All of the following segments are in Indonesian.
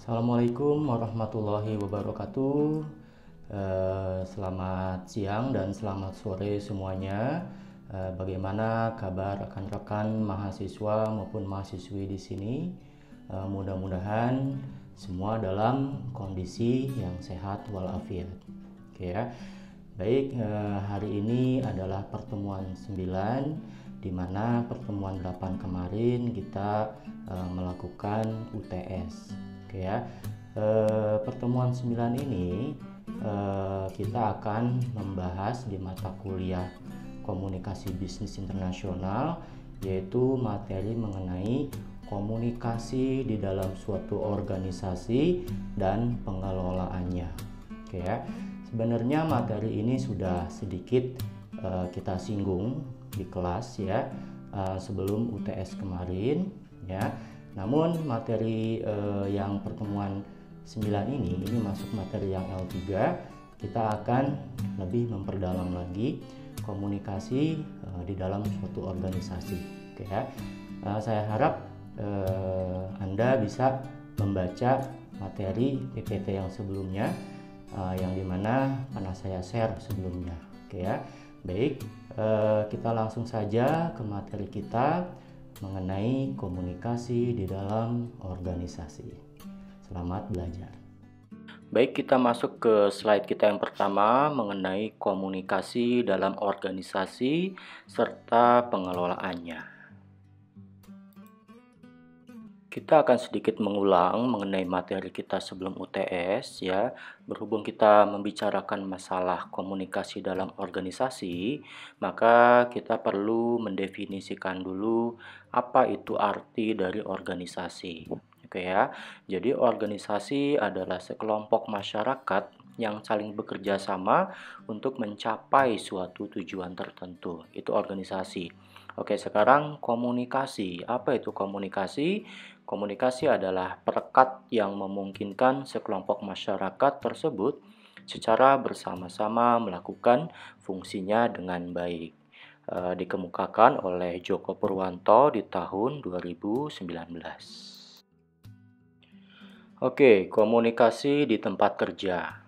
Assalamualaikum warahmatullahi wabarakatuh. Selamat siang dan selamat sore semuanya. Bagaimana kabar rekan-rekan mahasiswa maupun mahasiswi di sini? Mudah-mudahan semua dalam kondisi yang sehat walafiat. Oke ya. Baik, hari ini adalah pertemuan 9, di mana pertemuan 8 kemarin kita melakukan UTS. Oke ya. Pertemuan 9 ini kita akan membahas di mata kuliah Komunikasi Bisnis Internasional, yaitu materi mengenai komunikasi di dalam suatu organisasi dan pengelolaannya. Oke ya. Sebenarnya materi ini sudah sedikit kita singgung di kelas ya, sebelum UTS kemarin ya. Namun materi yang pertemuan 9 ini masuk materi yang L3. Kita akan lebih memperdalam lagi komunikasi di dalam suatu organisasi. Oke ya. Saya harap Anda bisa membaca materi PPT yang sebelumnya, yang dimana pernah saya share sebelumnya. Oke ya. Baik, kita langsung saja ke materi kita mengenai komunikasi di dalam organisasi. Selamat belajar. Baik, kita masuk ke slide kita yang pertama mengenai komunikasi dalam organisasi serta pengelolaannya. Kita akan sedikit mengulang mengenai materi kita sebelum UTS ya. Berhubung kita membicarakan masalah komunikasi dalam organisasi, maka kita perlu mendefinisikan dulu apa itu arti dari organisasi. Oke ya. Jadi organisasi adalah sekelompok masyarakat yang saling bekerja sama untuk mencapai suatu tujuan tertentu. Itu organisasi. Oke, sekarang komunikasi. Apa itu komunikasi? Komunikasi adalah perekat yang memungkinkan sekelompok masyarakat tersebut secara bersama-sama melakukan fungsinya dengan baik. Dikemukakan oleh Joko Purwanto di tahun 2019. Oke, komunikasi di tempat kerja.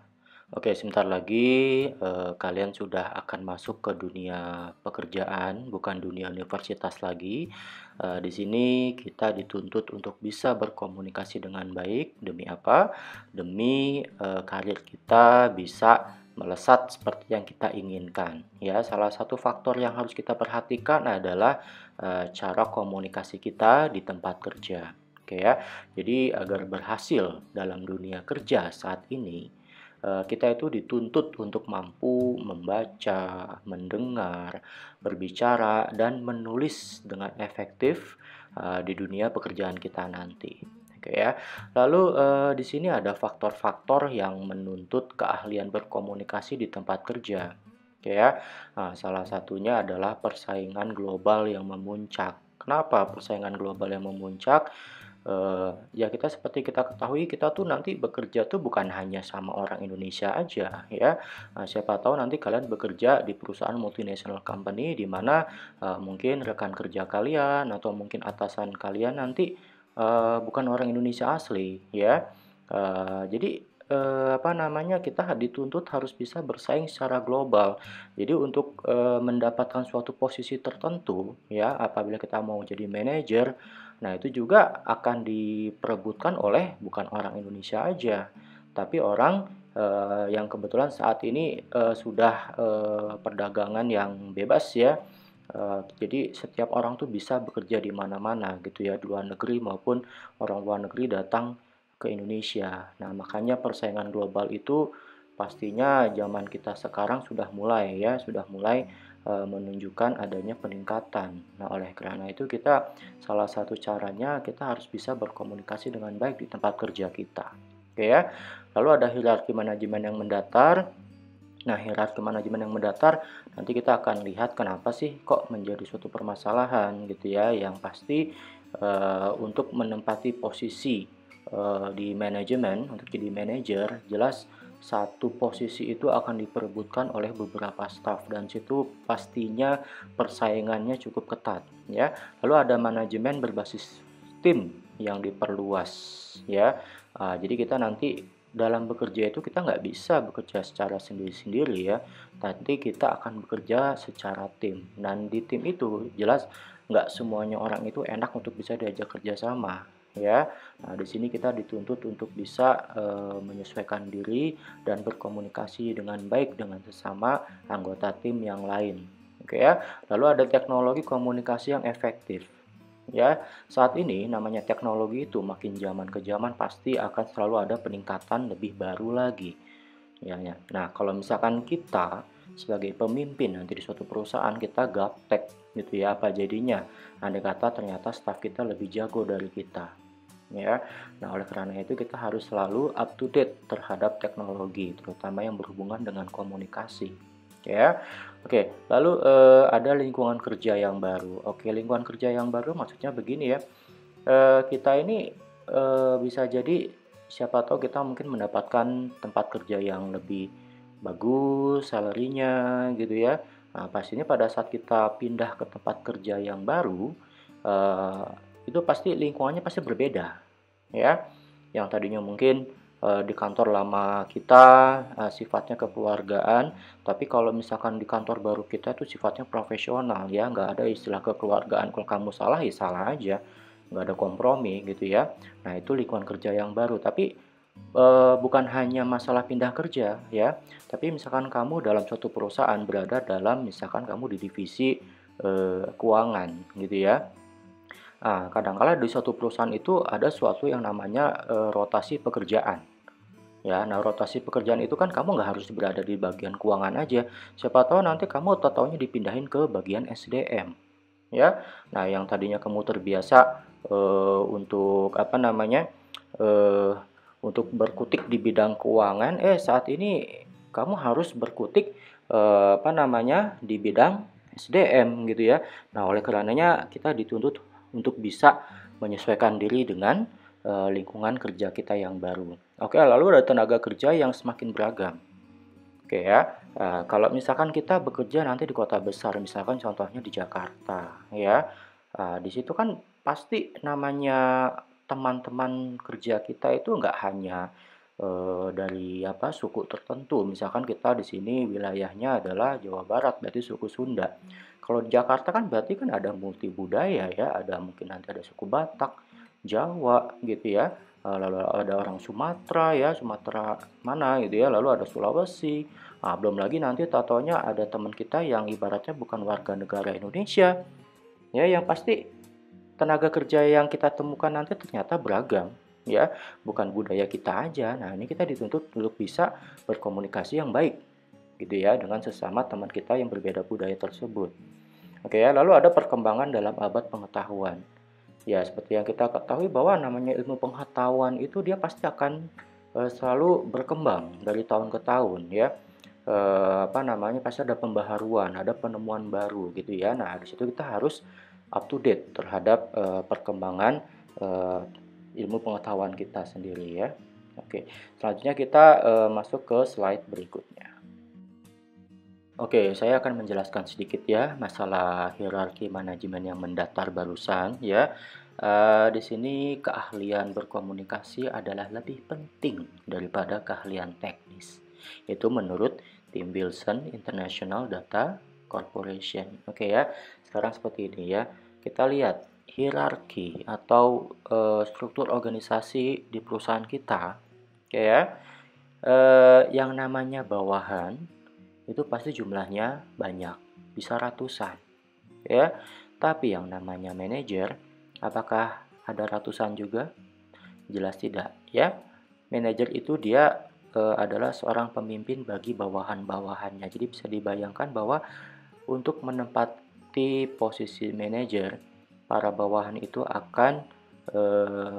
Oke, sebentar lagi kalian sudah akan masuk ke dunia pekerjaan, bukan dunia universitas lagi. Di sini kita dituntut untuk bisa berkomunikasi dengan baik. Demi apa? Demi karir kita bisa melesat seperti yang kita inginkan. Ya, salah satu faktor yang harus kita perhatikan adalah cara komunikasi kita di tempat kerja. Oke ya. Jadi agar berhasil dalam dunia kerja saat ini, kita itu dituntut untuk mampu membaca, mendengar, berbicara, dan menulis dengan efektif di dunia pekerjaan kita nanti. Oke ya. Lalu di sini ada faktor-faktor yang menuntut keahlian berkomunikasi di tempat kerja. Oke ya. Nah, salah satunya adalah persaingan global yang memuncak. Kenapa persaingan global yang memuncak? Ya kita seperti kita ketahui, kita tuh nanti bekerja tuh bukan hanya sama orang Indonesia aja ya. Siapa tahu nanti kalian bekerja di perusahaan multinational company di mana mungkin rekan kerja kalian atau mungkin atasan kalian nanti bukan orang Indonesia asli ya. Jadi apa namanya, kita dituntut harus bisa bersaing secara global. Jadi untuk mendapatkan suatu posisi tertentu ya, apabila kita mau jadi manajer, nah, itu juga akan diperebutkan oleh bukan orang Indonesia aja, tapi orang yang kebetulan saat ini sudah perdagangan yang bebas ya. Jadi setiap orang tuh bisa bekerja di mana-mana gitu ya, di luar negeri maupun orang luar negeri datang ke Indonesia. Nah, makanya persaingan global itu pastinya zaman kita sekarang sudah mulai ya, sudah mulai menunjukkan adanya peningkatan. Nah, oleh karena itu kita salah satu caranya kita harus bisa berkomunikasi dengan baik di tempat kerja kita. Oke ya. Lalu ada hierarki manajemen yang mendatar. Nah, hierarki manajemen yang mendatar nanti kita akan lihat kenapa sih kok menjadi suatu permasalahan gitu ya. Yang pasti untuk menempati posisi di manajemen untuk jadi manajer, jelas satu posisi itu akan diperebutkan oleh beberapa staf dan situ pastinya persaingannya cukup ketat ya. Lalu ada manajemen berbasis tim yang diperluas ya. Jadi kita nanti dalam bekerja itu kita nggak bisa bekerja secara sendiri-sendiri ya, nanti kita akan bekerja secara tim. Dan di tim itu jelas nggak semuanya orang itu enak untuk bisa diajak kerja sama ya. Nah, di sini kita dituntut untuk bisa menyesuaikan diri dan berkomunikasi dengan baik dengan sesama anggota tim yang lain. Oke ya. Lalu ada teknologi komunikasi yang efektif. Ya, saat ini namanya teknologi itu makin zaman ke zaman pasti akan selalu ada peningkatan lebih baru lagi. Ya. Nah, kalau misalkan kita sebagai pemimpin nanti di suatu perusahaan kita gaptek gitu ya apa jadinya? Andai kata ternyata staf kita lebih jago dari kita. Ya. Nah, oleh karena itu kita harus selalu up to date terhadap teknologi, terutama yang berhubungan dengan komunikasi. Ya. Oke, lalu ada lingkungan kerja yang baru. Oke, lingkungan kerja yang baru maksudnya begini ya. Kita ini bisa jadi siapa tahu kita mungkin mendapatkan tempat kerja yang lebih bagus, salary-nya gitu ya. Nah, pastinya pada saat kita pindah ke tempat kerja yang baru, eee, itu pasti lingkungannya pasti berbeda ya. Yang tadinya mungkin di kantor lama kita sifatnya kekeluargaan, tapi kalau misalkan di kantor baru kita tuh sifatnya profesional ya, nggak ada istilah kekeluargaan. Kalau kamu salah ya salah aja, nggak ada kompromi gitu ya. Nah, itu lingkungan kerja yang baru, tapi bukan hanya masalah pindah kerja ya, tapi misalkan kamu dalam suatu perusahaan berada dalam misalkan kamu di divisi keuangan gitu ya. Nah, kadangkala di suatu perusahaan itu ada suatu yang namanya rotasi pekerjaan. Ya, nah rotasi pekerjaan itu kan kamu nggak harus berada di bagian keuangan aja. Siapa tahu nanti kamu tahu-taunya dipindahin ke bagian SDM, ya. Nah, yang tadinya kamu terbiasa untuk apa namanya eh, untuk berkutik di bidang keuangan, saat ini kamu harus berkutik apa namanya di bidang SDM gitu ya. Nah, oleh karenanya kita dituntut untuk bisa menyesuaikan diri dengan lingkungan kerja kita yang baru. Oke, lalu ada tenaga kerja yang semakin beragam. Oke ya, kalau misalkan kita bekerja nanti di kota besar, misalkan contohnya di Jakarta, ya, di situ kan pasti namanya teman-teman kerja kita itu nggak hanya dari apa suku tertentu. Misalkan kita di sini wilayahnya adalah Jawa Barat, berarti suku Sunda. Kalau di Jakarta kan berarti kan ada multi budaya ya, ada mungkin nanti ada suku Batak, Jawa gitu ya. Lalu ada orang Sumatera ya, Sumatera mana gitu ya, lalu ada Sulawesi. Nah, belum lagi nanti tatonya ada teman kita yang ibaratnya bukan warga negara Indonesia. Ya, yang pasti tenaga kerja yang kita temukan nanti ternyata beragam ya, bukan budaya kita aja. Nah, ini kita dituntut untuk bisa berkomunikasi yang baik gitu ya dengan sesama teman kita yang berbeda budaya tersebut. Oke ya, lalu ada perkembangan dalam abad pengetahuan. Ya, seperti yang kita ketahui bahwa namanya ilmu pengetahuan itu dia pasti akan selalu berkembang dari tahun ke tahun ya. Apa namanya, pasti ada pembaharuan, ada penemuan baru gitu ya. Nah, di situ kita harus up to date terhadap perkembangan eh, ilmu pengetahuan kita sendiri ya. Oke, selanjutnya kita masuk ke slide berikutnya. Oke, saya akan menjelaskan sedikit ya masalah hierarki manajemen yang mendatar barusan ya. Di sini keahlian berkomunikasi adalah lebih penting daripada keahlian teknis. Itu menurut Tim Wilson International Data Corporation. Oke ya, sekarang seperti ini ya. Kita lihat hierarki atau struktur organisasi di perusahaan kita. Oke ya, yang namanya bawahan itu pasti jumlahnya banyak, bisa ratusan, ya. Tapi yang namanya manajer, apakah ada ratusan juga? Jelas tidak, ya. Manajer itu dia adalah seorang pemimpin bagi bawahan-bawahannya. Jadi bisa dibayangkan bahwa untuk menempati posisi manajer, para bawahan itu akan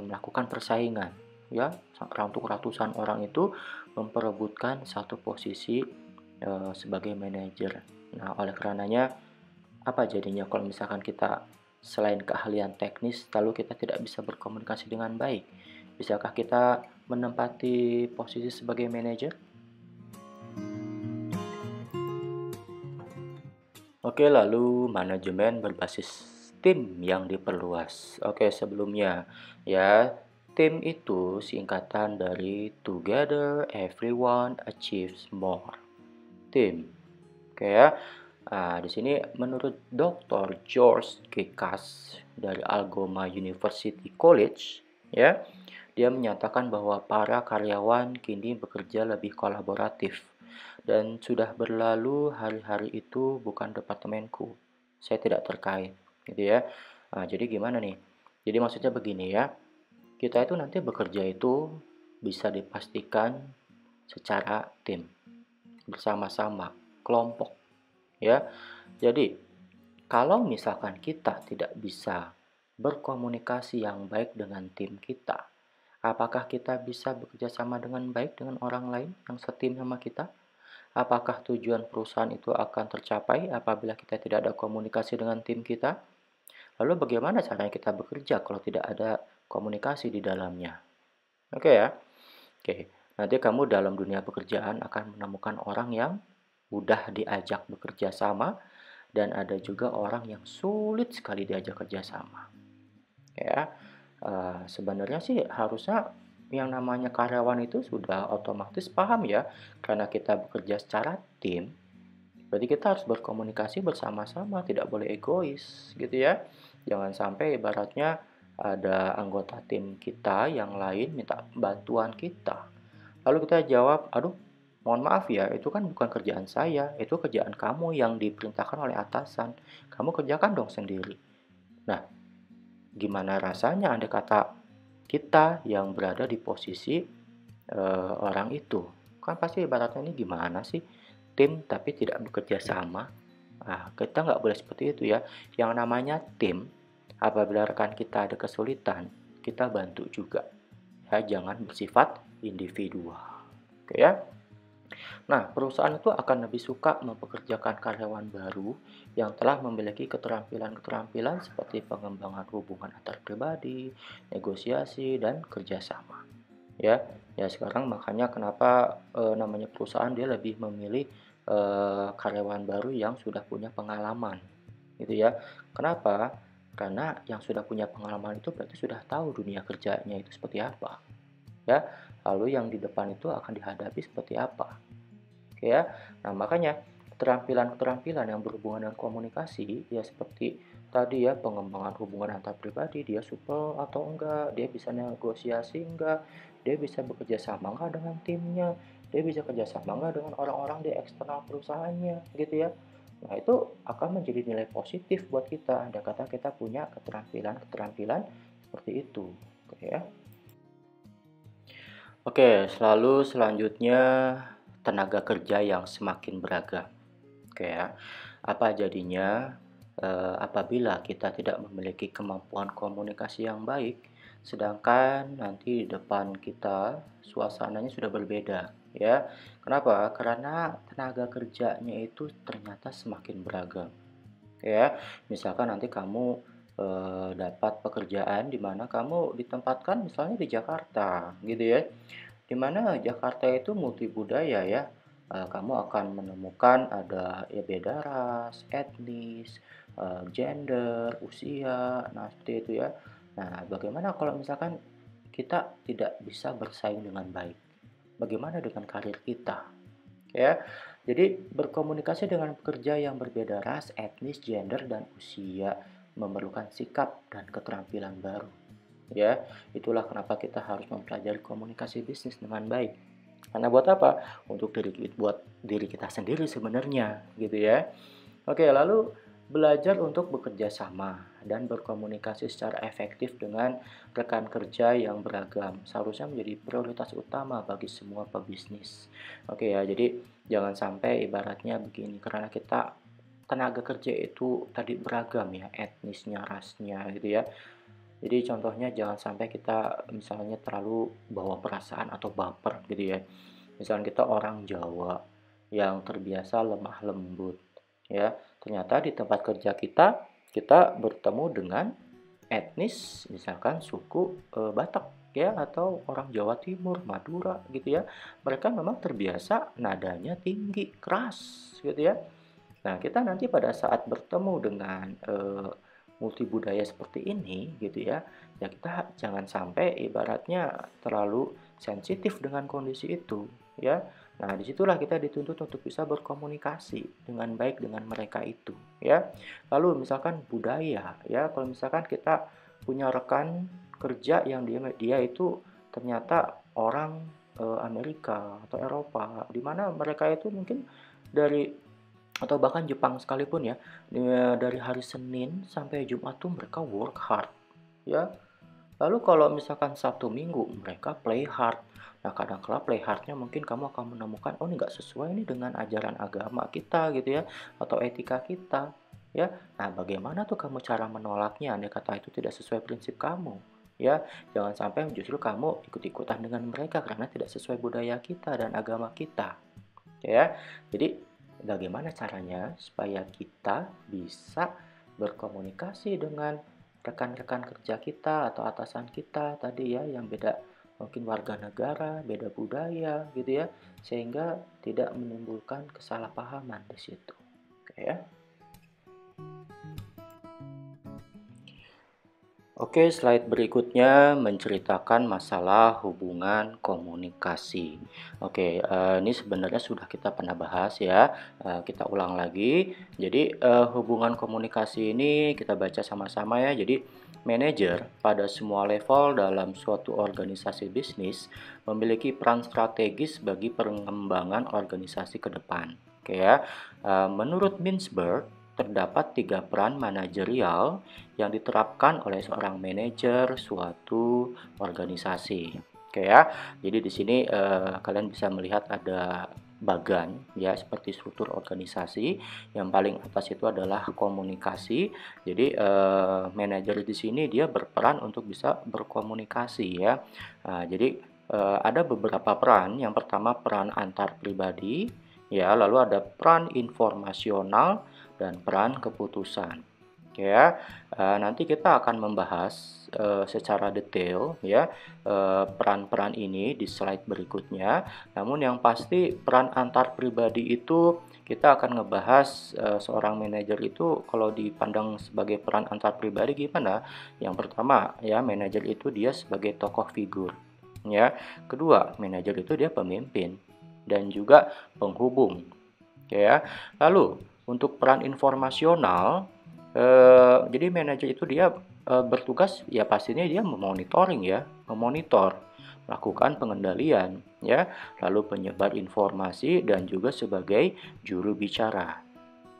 melakukan persaingan, ya. Untuk ratusan orang itu memperebutkan satu posisi sebagai manajer. Nah, oleh karenanya apa jadinya kalau misalkan kita selain keahlian teknis lalu kita tidak bisa berkomunikasi dengan baik? Bisakah kita menempati posisi sebagai manajer? Oke, lalu manajemen berbasis tim yang diperluas. Oke, sebelumnya ya, Tim itu singkatan dari Together Everyone Achieves More. Tim. Oke ya. Nah, di sini menurut Dr. George Gekas dari Algoma University College, ya, dia menyatakan bahwa para karyawan kini bekerja lebih kolaboratif dan sudah berlalu hari-hari itu bukan departemenku. Saya tidak terkait, gitu ya. Nah, jadi gimana nih? Jadi maksudnya begini ya, kita itu nanti bekerja itu bisa dipastikan secara tim, bersama-sama, kelompok, ya. Jadi, kalau misalkan kita tidak bisa berkomunikasi yang baik dengan tim kita, apakah kita bisa bekerja sama dengan baik dengan orang lain yang setim sama kita? Apakah tujuan perusahaan itu akan tercapai apabila kita tidak ada komunikasi dengan tim kita? Lalu bagaimana caranya kita bekerja kalau tidak ada komunikasi di dalamnya? Oke ya. Oke. Nanti kamu dalam dunia pekerjaan akan menemukan orang yang mudah diajak bekerja sama dan ada juga orang yang sulit sekali diajak kerja sama. Ya, sebenarnya sih harusnya yang namanya karyawan itu sudah otomatis paham ya, karena kita bekerja secara tim, berarti kita harus berkomunikasi bersama-sama, tidak boleh egois gitu ya. Jangan sampai ibaratnya ada anggota tim kita yang lain minta bantuan kita. Lalu kita jawab, aduh mohon maaf ya, itu kan bukan kerjaan saya, itu kerjaan kamu yang diperintahkan oleh atasan. Kamu kerjakan dong sendiri. Nah, gimana rasanya andai kata kita yang berada di posisi orang itu? Kan pasti ibaratnya ini gimana sih? Tim tapi tidak bekerja sama. Nah, kita nggak boleh seperti itu ya. Yang namanya tim, apabila rekan kita ada kesulitan, kita bantu juga. Ya, jangan bersifat individual. Oke ya. Nah, perusahaan itu akan lebih suka mempekerjakan karyawan baru yang telah memiliki keterampilan-keterampilan seperti pengembangan hubungan antar pribadi, negosiasi, dan kerjasama. Ya, ya sekarang makanya kenapa namanya perusahaan dia lebih memilih karyawan baru yang sudah punya pengalaman, gitu ya. Kenapa? Karena yang sudah punya pengalaman itu berarti sudah tahu dunia kerjanya itu seperti apa, ya. Lalu yang di depan itu akan dihadapi seperti apa. Oke ya. Nah, makanya keterampilan-keterampilan yang berhubungan dengan komunikasi ya seperti tadi ya pengembangan hubungan antar pribadi, dia supel atau enggak, dia bisa negosiasi enggak, dia bisa bekerja sama enggak dengan timnya, dia bisa kerja sama enggak dengan orang-orang di eksternal perusahaannya gitu ya. Nah, itu akan menjadi nilai positif buat kita. Ada kata kita punya keterampilan-keterampilan seperti itu. Oke ya. Oke, selalu selanjutnya tenaga kerja yang semakin beragam. Oke ya, apa jadinya apabila kita tidak memiliki kemampuan komunikasi yang baik, sedangkan nanti di depan kita suasananya sudah berbeda, ya. Kenapa? Karena tenaga kerjanya itu ternyata semakin beragam. Oke ya, misalkan nanti kamu dapat pekerjaan di mana kamu ditempatkan misalnya di Jakarta, gitu ya. Di mana Jakarta itu multibudaya ya. Kamu akan menemukan ada ya beda ras, etnis, gender, usia, nah seperti itu ya. Nah, bagaimana kalau misalkan kita tidak bisa bersaing dengan baik? Bagaimana dengan karir kita? Ya, jadi berkomunikasi dengan pekerja yang berbeda ras, etnis, gender, dan usia memerlukan sikap dan keterampilan baru. Ya, itulah kenapa kita harus mempelajari komunikasi bisnis dengan baik. Karena buat apa? Untuk buat diri kita sendiri sebenarnya, gitu ya. Oke, lalu belajar untuk bekerja sama dan berkomunikasi secara efektif dengan rekan kerja yang beragam seharusnya menjadi prioritas utama bagi semua pebisnis. Oke ya, jadi jangan sampai ibaratnya begini karena kita tenaga kerja itu tadi beragam ya, etnisnya, rasnya gitu ya. Jadi contohnya jangan sampai kita misalnya terlalu bawa perasaan atau baper gitu ya. Misalnya kita orang Jawa yang terbiasa lemah lembut ya. Ternyata di tempat kerja kita kita bertemu dengan etnis misalkan suku Batak ya atau orang Jawa Timur, Madura gitu ya. Mereka memang terbiasa nadanya tinggi, keras gitu ya. Nah, kita nanti pada saat bertemu dengan multi budaya seperti ini gitu ya, ya kita jangan sampai ibaratnya terlalu sensitif dengan kondisi itu ya. Nah, disitulah kita dituntut untuk bisa berkomunikasi dengan baik dengan mereka itu ya. Lalu misalkan budaya ya, kalau misalkan kita punya rekan kerja yang dia itu ternyata orang Amerika atau Eropa, di mana mereka itu mungkin dari atau bahkan Jepang sekalipun ya, dari hari Senin sampai Jumat tuh mereka work hard ya. Lalu kalau misalkan Sabtu Minggu mereka play hard. Nah, kadang kala play hardnya mungkin kamu akan menemukan, oh ini nggak sesuai nih dengan ajaran agama kita gitu ya, atau etika kita ya. Nah, bagaimana tuh kamu cara menolaknya andai kata itu tidak sesuai prinsip kamu ya. Jangan sampai justru kamu ikut-ikutan dengan mereka karena tidak sesuai budaya kita dan agama kita ya. Jadi bagaimana caranya supaya kita bisa berkomunikasi dengan rekan-rekan kerja kita atau atasan kita tadi ya, yang beda mungkin warga negara, beda budaya gitu ya, sehingga tidak menimbulkan kesalahpahaman di situ. Oke ya. Oke, slide berikutnya menceritakan masalah hubungan komunikasi. Oke, ini sebenarnya sudah kita pernah bahas ya. Kita ulang lagi. Jadi, hubungan komunikasi ini kita baca sama-sama ya. Jadi, manajer pada semua level dalam suatu organisasi bisnis memiliki peran strategis bagi pengembangan organisasi ke depan. Oke ya. Menurut Mintzberg, terdapat 3 peran manajerial yang diterapkan oleh seorang manajer suatu organisasi. Oke ya. Jadi di sini kalian bisa melihat ada bagan ya, seperti struktur organisasi. Yang paling atas itu adalah komunikasi. Jadi manajer di sini dia berperan untuk bisa berkomunikasi ya. Jadi ada beberapa peran. Yang pertama peran antar pribadi ya, lalu ada peran informasional dan peran keputusan. Oke ya, nanti kita akan membahas secara detail ya peran-peran ini di slide berikutnya. Namun yang pasti peran antar pribadi itu kita akan ngebahas seorang manajer itu kalau dipandang sebagai peran antar pribadi gimana. Yang pertama ya, manajer itu dia sebagai tokoh figur ya. Kedua, manajer itu dia pemimpin dan juga penghubung. Oke ya. Lalu untuk peran informasional, jadi manajer itu dia bertugas ya pastinya dia memonitoring ya, memonitor, melakukan pengendalian ya, lalu penyebar informasi dan juga sebagai juru bicara.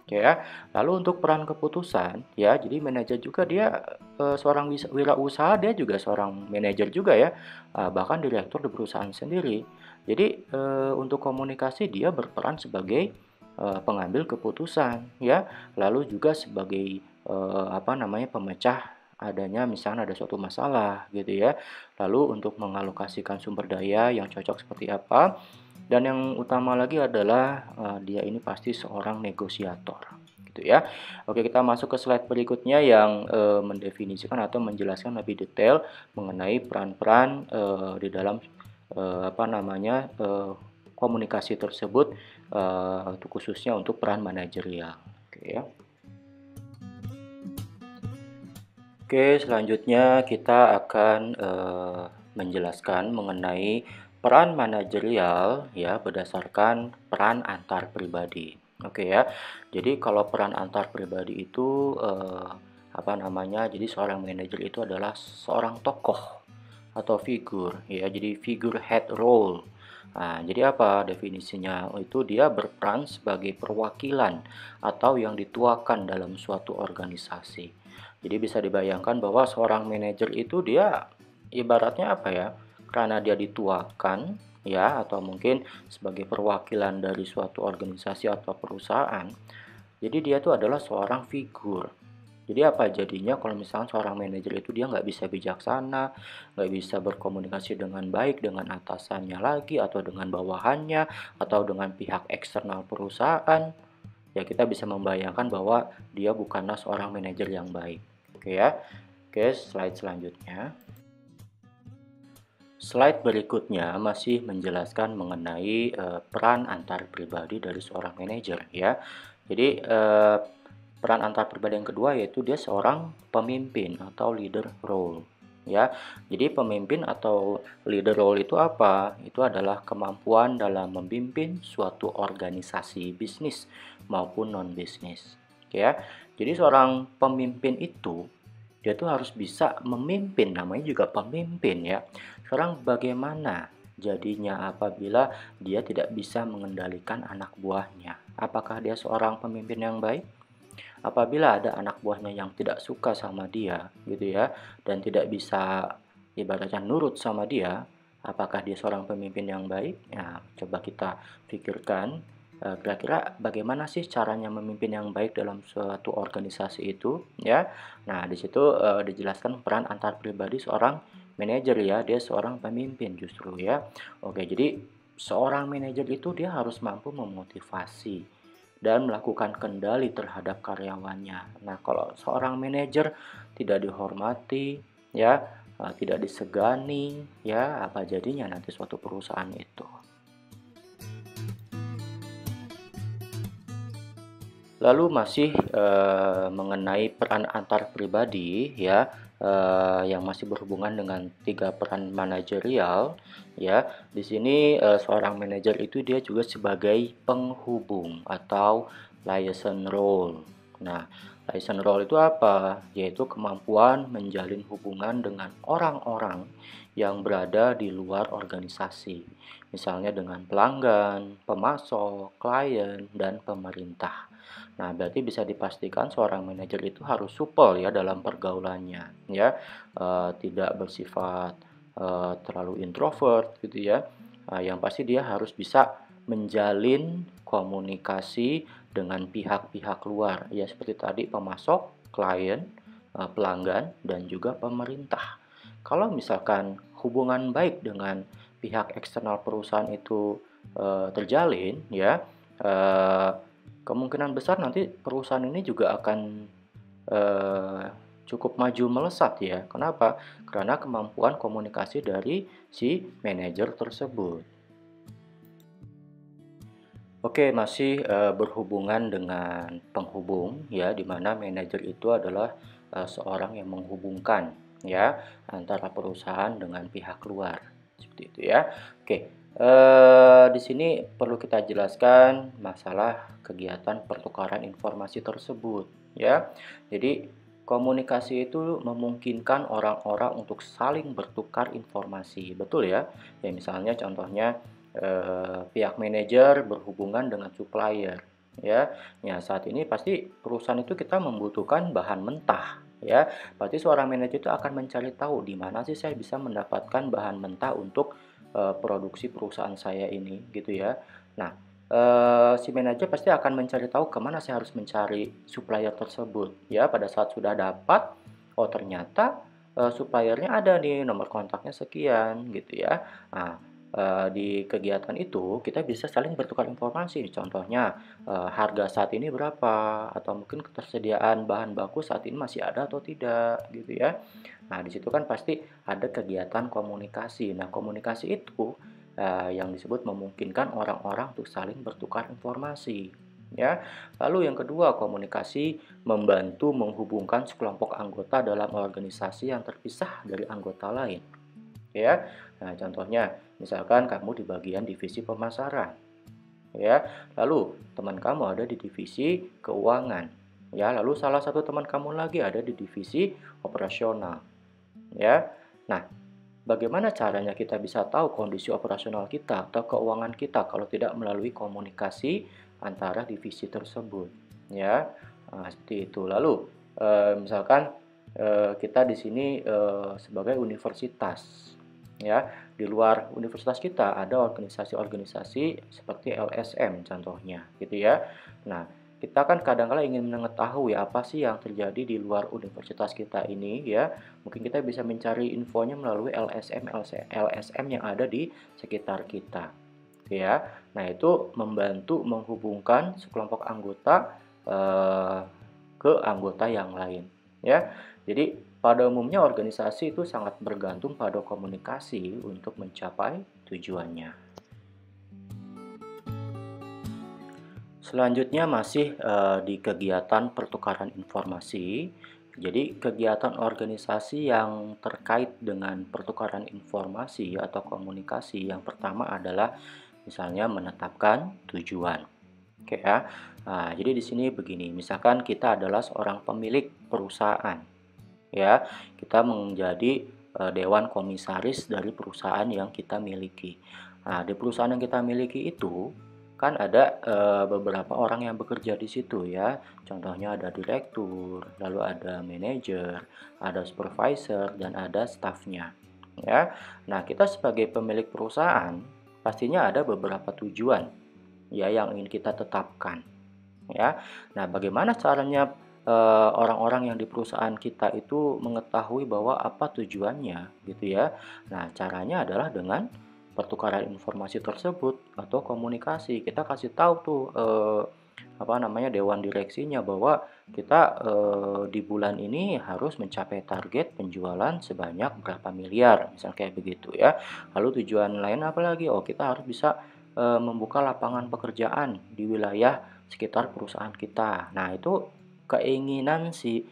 Oke ya. Lalu untuk peran keputusan ya, jadi manajer juga dia seorang wirausaha, dia juga seorang manajer juga ya, bahkan direktur di perusahaan sendiri. Jadi untuk komunikasi dia berperan sebagai pengambil keputusan ya, lalu juga sebagai pemecah adanya misalnya ada suatu masalah gitu ya. Lalu untuk mengalokasikan sumber daya yang cocok seperti apa, dan yang utama lagi adalah dia ini pasti seorang negosiator gitu ya. Oke, kita masuk ke slide berikutnya yang mendefinisikan atau menjelaskan lebih detail mengenai peran-peran di dalam komunikasi tersebut, khususnya untuk peran manajerial. Oke ya. Oke, selanjutnya kita akan menjelaskan mengenai peran manajerial ya berdasarkan peran antar pribadi. Oke ya. Jadi kalau peran antar pribadi itu jadi seorang manajer itu adalah seorang tokoh atau figur ya. Jadi figure head role. Nah, jadi apa definisinya? Itu dia berperan sebagai perwakilan atau yang dituakan dalam suatu organisasi. Jadi bisa dibayangkan bahwa seorang manajer itu dia ibaratnya apa ya? Karena dia dituakan ya, atau mungkin sebagai perwakilan dari suatu organisasi atau perusahaan. Jadi dia itu adalah seorang figur. Jadi apa jadinya kalau misalnya seorang manajer itu dia nggak bisa bijaksana, nggak bisa berkomunikasi dengan baik dengan atasannya lagi, atau dengan bawahannya, atau dengan pihak eksternal perusahaan, ya kita bisa membayangkan bahwa dia bukanlah seorang manajer yang baik. Oke ya. Oke, slide selanjutnya. Slide berikutnya masih menjelaskan mengenai peran antar pribadi dari seorang manajer ya. Jadi peran antar pribadi yang kedua yaitu dia seorang pemimpin atau leader role. Ya, jadi pemimpin atau leader role itu apa? Itu adalah kemampuan dalam memimpin suatu organisasi bisnis maupun non bisnis. Ya, jadi seorang pemimpin itu dia tuh harus bisa memimpin, namanya juga pemimpin ya. Sekarang bagaimana jadinya apabila dia tidak bisa mengendalikan anak buahnya? Apakah dia seorang pemimpin yang baik? Apabila ada anak buahnya yang tidak suka sama dia gitu ya, dan tidak bisa ibaratnya nurut sama dia, apakah dia seorang pemimpin yang baik? Ya, coba kita pikirkan, kira-kira bagaimana sih caranya memimpin yang baik dalam suatu organisasi itu ya. Nah, di situ, dijelaskan peran antar pribadi seorang manajer ya, dia seorang pemimpin justru ya. Oke, jadi seorang manajer itu dia harus mampu memotivasi dan melakukan kendali terhadap karyawannya. Nah, kalau seorang manajer tidak dihormati, ya, tidak disegani, ya, apa jadinya nanti suatu perusahaan itu? Lalu masih, mengenai peran antar pribadi ya, yang masih berhubungan dengan 3 peran manajerial ya. Di sini, seorang manajer itu dia juga sebagai penghubung atau liaison role. Nah, liaison role itu apa? Yaitu kemampuan menjalin hubungan dengan orang-orang yang berada di luar organisasi. Misalnya dengan pelanggan, pemasok, klien, dan pemerintah. Nah, berarti bisa dipastikan seorang manajer itu harus supel ya dalam pergaulannya, ya, tidak bersifat terlalu introvert gitu ya. Yang pasti dia harus bisa menjalin komunikasi dengan pihak-pihak luar, ya seperti tadi pemasok, klien, pelanggan, dan juga pemerintah. Kalau misalkan hubungan baik dengan pihak eksternal perusahaan itu terjalin, ya. eh, Kemungkinan besar nanti perusahaan ini juga akan, eee, cukup maju melesat ya. Kenapa? Karena kemampuan komunikasi dari si manajer tersebut. Oke, masih, berhubungan dengan penghubung ya, di mana manajer itu adalah, seorang yang menghubungkan ya, antara perusahaan dengan pihak luar, seperti itu ya. Oke, di sini perlu kita jelaskan masalah kegiatan pertukaran informasi tersebut ya. Jadi komunikasi itu memungkinkan orang-orang untuk saling bertukar informasi, betul ya? Ya misalnya contohnya pihak manajer berhubungan dengan supplier ya. Ya saat ini pasti perusahaan itu kita membutuhkan bahan mentah ya. Berarti seorang manajer itu akan mencari tahu di mana sih saya bisa mendapatkan bahan mentah untuk produksi perusahaan saya ini gitu ya. Nah, si manajer pasti akan mencari tahu kemana saya harus mencari supplier tersebut ya. Pada saat sudah dapat, oh ternyata suppliernya ada nih nomor kontaknya sekian gitu ya. Nah, di kegiatan itu kita bisa saling bertukar informasi. Contohnya, harga saat ini berapa, atau mungkin ketersediaan bahan baku saat ini masih ada atau tidak, gitu ya. Nah, di situ kan pasti ada kegiatan komunikasi. Nah, komunikasi itu, yang disebut memungkinkan orang-orang untuk saling bertukar informasi, ya. Lalu yang kedua, komunikasi membantu menghubungkan sekelompok anggota dalam organisasi yang terpisah dari anggota lain, ya. Nah, contohnya misalkan kamu di bagian divisi pemasaran, ya. Lalu teman kamu ada di divisi keuangan, ya. Lalu salah satu teman kamu lagi ada di divisi operasional, ya. Nah, bagaimana caranya kita bisa tahu kondisi operasional kita atau keuangan kita kalau tidak melalui komunikasi antara divisi tersebut, ya. Nah, seperti itu. Lalu, misalkan, kita di sini, sebagai universitas, ya. Di luar universitas kita ada organisasi-organisasi seperti LSM contohnya, gitu ya. Nah, kita kan kadang-kala ingin mengetahui apa sih yang terjadi di luar universitas kita ini ya. Mungkin kita bisa mencari infonya melalui LSM yang ada di sekitar kita, ya. Nah, itu membantu menghubungkan sekelompok anggota ke anggota yang lain, ya. Jadi, pada umumnya organisasi itu sangat bergantung pada komunikasi untuk mencapai tujuannya. Selanjutnya masih di kegiatan pertukaran informasi. Jadi kegiatan organisasi yang terkait dengan pertukaran informasi atau komunikasi yang pertama adalah misalnya menetapkan tujuan. Oke ya. Nah, jadi di sini begini, misalkan kita adalah seorang pemilik perusahaan, ya. Kita menjadi dewan komisaris dari perusahaan yang kita miliki. Nah, di perusahaan yang kita miliki itu kan ada beberapa orang yang bekerja di situ ya. Contohnya ada direktur, lalu ada manajer, ada supervisor dan ada stafnya. Ya. Nah, kita sebagai pemilik perusahaan pastinya ada beberapa tujuan ya yang ingin kita tetapkan ya. Nah, bagaimana caranya orang-orang yang di perusahaan kita itu mengetahui bahwa apa tujuannya gitu ya. Nah, caranya adalah dengan pertukaran informasi tersebut atau komunikasi. Kita kasih tahu tuh apa namanya dewan direksinya bahwa kita di bulan ini harus mencapai target penjualan sebanyak berapa miliar, misal kayak begitu ya. Lalu tujuan lain apa lagi? Oh, kita harus bisa membuka lapangan pekerjaan di wilayah sekitar perusahaan kita. Nah, itu keinginan si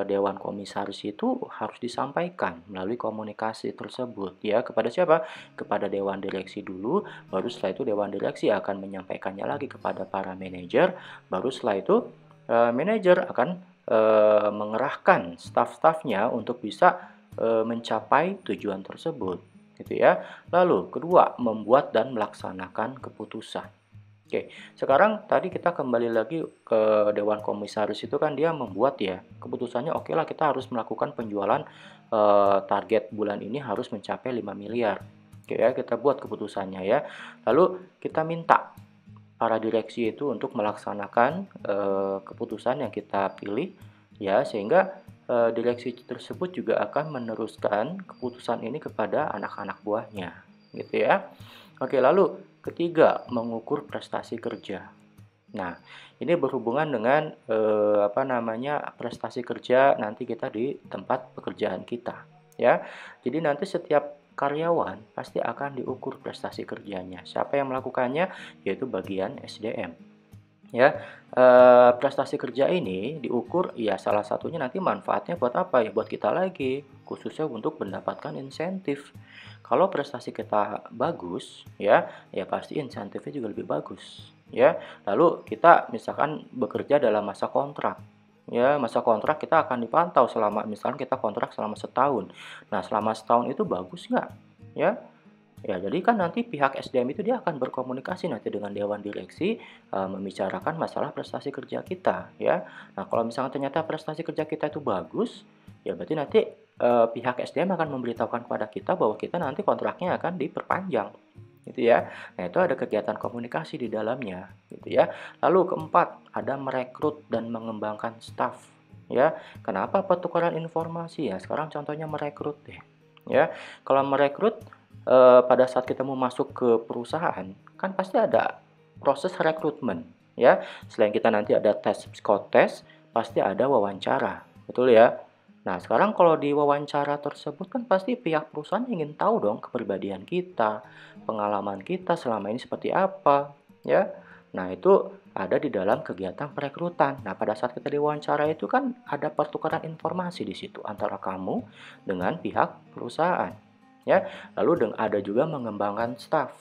dewan komisaris itu harus disampaikan melalui komunikasi tersebut ya kepada siapa? Kepada dewan direksi dulu, baru setelah itu dewan direksi akan menyampaikannya lagi kepada para manajer, baru setelah itu manajer akan mengerahkan staf-stafnya untuk bisa mencapai tujuan tersebut gitu ya. Lalu kedua, membuat dan melaksanakan keputusan. Oke, sekarang tadi kita kembali lagi ke dewan komisaris itu kan dia membuat ya keputusannya oke lah kita harus melakukan penjualan target bulan ini harus mencapai 5 miliar. Oke ya, kita buat keputusannya ya. Lalu kita minta para direksi itu untuk melaksanakan keputusan yang kita pilih ya sehingga direksi tersebut juga akan meneruskan keputusan ini kepada anak-anak buahnya gitu ya. Oke, lalu ketiga, mengukur prestasi kerja. Nah, ini berhubungan dengan apa namanya prestasi kerja nanti kita di tempat pekerjaan kita, ya. Jadi nanti setiap karyawan pasti akan diukur prestasi kerjanya. Siapa yang melakukannya? Yaitu bagian SDM. Ya, prestasi kerja ini diukur ya salah satunya nanti manfaatnya buat apa ya? Buat kita lagi, khususnya untuk mendapatkan insentif. Kalau prestasi kita bagus ya pasti insentifnya juga lebih bagus, ya. Lalu kita misalkan bekerja dalam masa kontrak, ya masa kontrak kita akan dipantau selama misalkan kita kontrak selama setahun. Nah, selama setahun itu bagus nggak? Ya, ya, jadi kan nanti pihak SDM itu dia akan berkomunikasi nanti dengan dewan direksi, membicarakan masalah prestasi kerja kita, ya. Nah, kalau misalnya ternyata prestasi kerja kita itu bagus, ya berarti nanti, pihak SDM akan memberitahukan kepada kita bahwa kita nanti kontraknya akan diperpanjang, gitu ya. Nah, itu ada kegiatan komunikasi di dalamnya, gitu ya. Lalu keempat, ada merekrut dan mengembangkan staf, ya. Kenapa pertukaran informasi ya? Sekarang contohnya merekrut deh, ya. Kalau merekrut pada saat kita mau masuk ke perusahaan, kan pasti ada proses rekrutmen, ya. Selain kita nanti ada tes psikotes, pasti ada wawancara, betul ya? Nah, sekarang kalau di wawancara tersebut kan pasti pihak perusahaan ingin tahu dong kepribadian kita, pengalaman kita selama ini seperti apa, ya. Nah, itu ada di dalam kegiatan perekrutan. Nah, pada saat kita diwawancara itu kan ada pertukaran informasi di situ antara kamu dengan pihak perusahaan. Ya, lalu ada juga mengembangkan staf.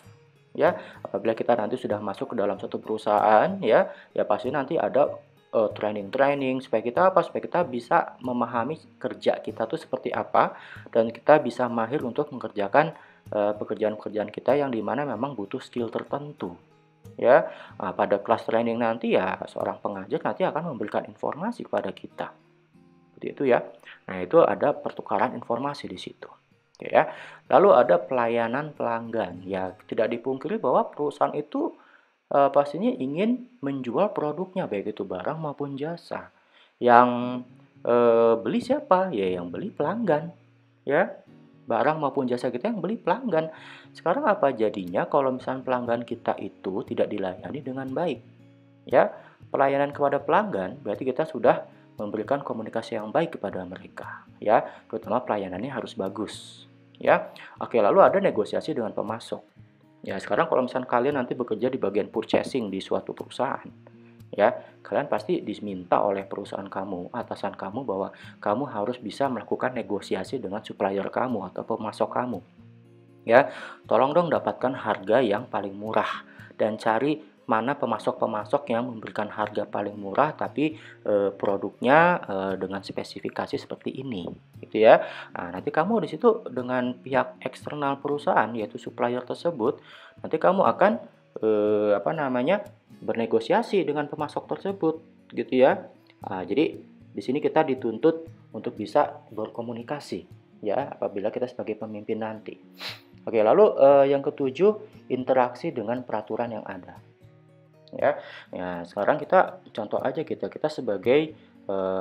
Ya, apabila kita nanti sudah masuk ke dalam satu perusahaan ya pasti nanti ada training-training supaya kita apa? Supaya kita bisa memahami kerja kita tuh seperti apa dan kita bisa mahir untuk mengerjakan pekerjaan-pekerjaan kita yang dimana memang butuh skill tertentu. Ya, nah, pada kelas training nanti ya seorang pengajar nanti akan memberikan informasi kepada kita. Seperti itu ya. Nah, itu ada pertukaran informasi di situ. Oke ya. Lalu ada pelayanan pelanggan. Ya, tidak dipungkiri bahwa perusahaan itu pastinya ingin menjual produknya baik itu barang maupun jasa. Yang beli siapa? Ya yang beli pelanggan. Ya, barang maupun jasa kita yang beli pelanggan. Sekarang apa jadinya kalau misalnya pelanggan kita itu tidak dilayani dengan baik? Ya, pelayanan kepada pelanggan berarti kita sudah memberikan komunikasi yang baik kepada mereka, ya, terutama pelayanannya harus bagus, ya. Oke, lalu ada negosiasi dengan pemasok. Ya, sekarang kalau misalkan kalian nanti bekerja di bagian purchasing di suatu perusahaan, ya, kalian pasti diminta oleh perusahaan kamu, atasan kamu bahwa kamu harus bisa melakukan negosiasi dengan supplier kamu atau pemasok kamu. Ya, tolong dong dapatkan harga yang paling murah dan cari mana pemasok-pemasok yang memberikan harga paling murah tapi produknya dengan spesifikasi seperti ini, gitu ya. Nah, nanti kamu di situ dengan pihak eksternal perusahaan yaitu supplier tersebut, nanti kamu akan apa namanya bernegosiasi dengan pemasok tersebut, gitu ya. Nah, jadi di sini kita dituntut untuk bisa berkomunikasi, ya, apabila kita sebagai pemimpin nanti. Oke, lalu yang ketujuh, interaksi dengan peraturan yang ada. Ya, ya sekarang kita contoh aja kita sebagai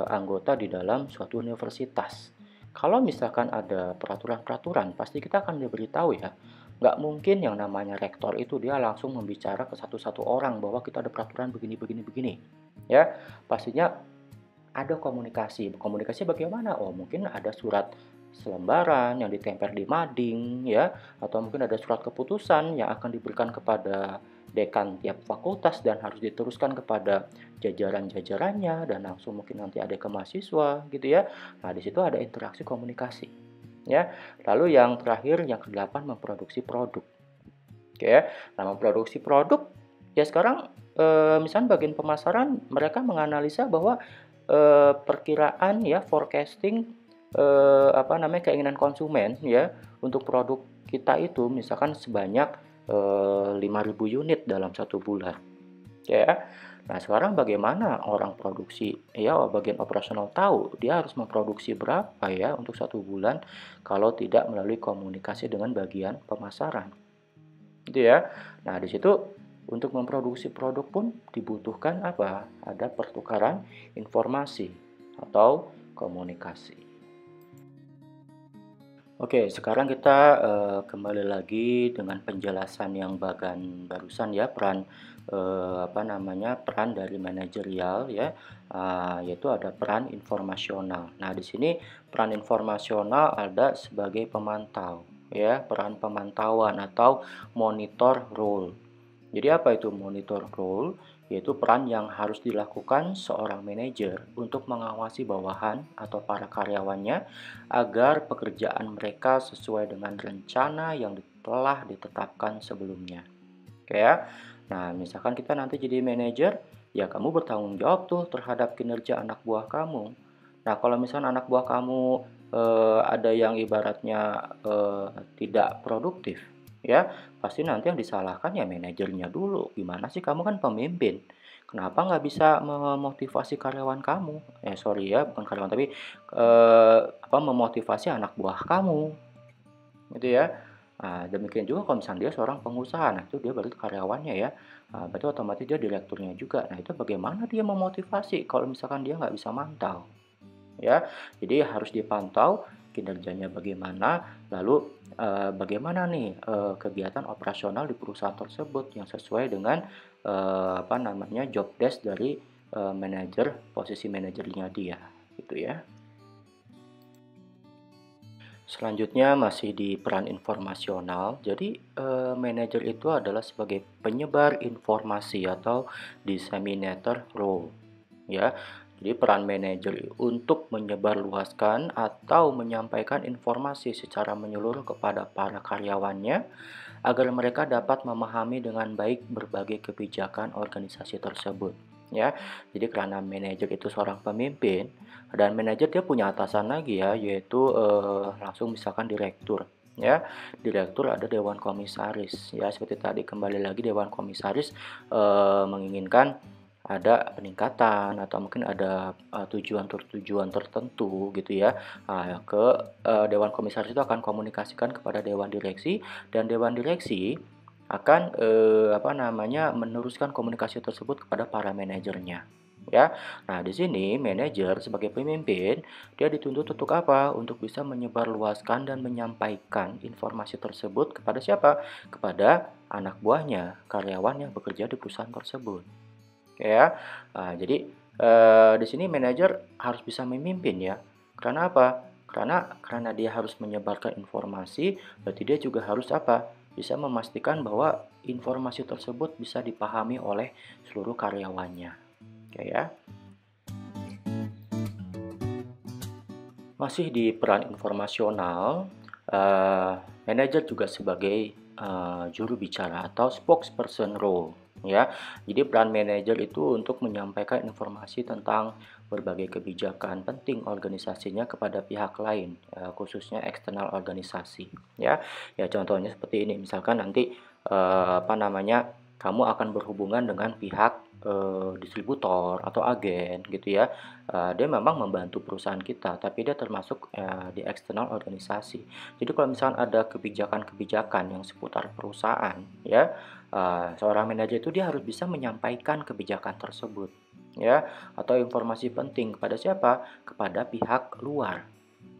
anggota di dalam suatu universitas. Kalau misalkan ada peraturan-peraturan, pasti kita akan diberitahu ya. Nggak mungkin yang namanya rektor itu dia langsung membicara ke satu-satu orang bahwa kita ada peraturan begini, begini, begini. Ya, pastinya ada komunikasi. Komunikasi bagaimana? Oh, mungkin ada surat selembaran yang ditempel di mading ya, atau mungkin ada surat keputusan yang akan diberikan kepada dekan tiap fakultas dan harus diteruskan kepada jajaran-jajarannya dan langsung mungkin nanti ada ke mahasiswa gitu ya. Nah, di situ ada interaksi komunikasi ya. Lalu yang terakhir yang kedelapan memproduksi produk. Oke ya. Nah, memproduksi produk ya sekarang misalnya bagian pemasaran mereka menganalisa bahwa perkiraan ya forecasting apa namanya keinginan konsumen ya untuk produk kita itu misalkan sebanyak 5.000 unit dalam satu bulan ya. Nah, sekarang bagaimana orang produksi ya bagian operasional tahu dia harus memproduksi berapa ya untuk satu bulan kalau tidak melalui komunikasi dengan bagian pemasaran gitu ya. Nah, di situ untuk memproduksi produk pun dibutuhkan apa? Ada pertukaran informasi atau komunikasi. Oke, sekarang kita kembali lagi dengan penjelasan yang barusan ya, peran apa namanya, peran dari manajerial ya, yaitu ada peran informasional. Nah, di sini peran informasional ada sebagai pemantau ya, peran pemantauan atau monitor role. Jadi apa itu monitor role? Yaitu peran yang harus dilakukan seorang manajer untuk mengawasi bawahan atau para karyawannya agar pekerjaan mereka sesuai dengan rencana yang telah ditetapkan sebelumnya. Oke ya. Nah, misalkan kita nanti jadi manajer, ya kamu bertanggung jawab tuh terhadap kinerja anak buah kamu. Nah, kalau misalnya anak buah kamu ada yang ibaratnya tidak produktif, ya pasti nanti yang disalahkan ya manajernya dulu. Gimana sih kamu kan pemimpin? Kenapa nggak bisa memotivasi karyawan kamu? Sorry ya, bukan karyawan tapi apa memotivasi anak buah kamu, gitu ya. Nah, demikian juga kalau misalnya dia seorang pengusaha, nah itu dia berarti karyawannya ya. Nah, berarti otomatis dia direkturnya juga. Nah, itu bagaimana dia memotivasi kalau misalkan dia nggak bisa mantau, ya. Jadi harus dipantau kinerjanya bagaimana, lalu bagaimana nih kegiatan operasional di perusahaan tersebut yang sesuai dengan apa namanya job desk dari manajer, posisi manajernya dia, gitu ya. Selanjutnya masih di peran informasional. Jadi, manajer itu adalah sebagai penyebar informasi atau disseminator role, ya. Jadi peran manajer untuk menyebarluaskan atau menyampaikan informasi secara menyeluruh kepada para karyawannya agar mereka dapat memahami dengan baik berbagai kebijakan organisasi tersebut. Ya, jadi karena manajer itu seorang pemimpin dan manajer dia punya atasan lagi ya, yaitu langsung misalkan direktur. Ya, direktur ada dewan komisaris. Ya, seperti tadi kembali lagi dewan komisaris menginginkan ada peningkatan atau mungkin ada tujuan tertentu gitu ya. Ke dewan komisaris itu akan komunikasikan kepada dewan direksi dan dewan direksi akan apa namanya meneruskan komunikasi tersebut kepada para manajernya ya. Nah, di sini manajer sebagai pemimpin dia dituntut untuk apa? Untuk bisa menyebarluaskan dan menyampaikan informasi tersebut kepada siapa? Kepada anak buahnya, karyawan yang bekerja di perusahaan tersebut. Oke ya. Jadi di sini manajer harus bisa memimpin ya. Karena apa? Karena dia harus menyebarkan informasi, berarti dia juga harus apa? bisa memastikan bahwa informasi tersebut bisa dipahami oleh seluruh karyawannya. Oke ya. Masih di peran informasional, eee, manajer juga sebagai, juru bicara atau spokesperson role, ya. Jadi peran manajer itu untuk menyampaikan informasi tentang berbagai kebijakan penting organisasinya kepada pihak lain, khususnya eksternal organisasi, ya. Ya contohnya seperti ini, misalkan nanti, apa namanya, kamu akan berhubungan dengan pihak, distributor atau agen gitu ya. Dia memang membantu perusahaan kita, tapi dia termasuk, di eksternal organisasi. Jadi kalau misalkan ada kebijakan-kebijakan yang seputar perusahaan ya, seorang manajer itu dia harus bisa menyampaikan kebijakan tersebut ya, atau informasi penting kepada siapa? Kepada pihak luar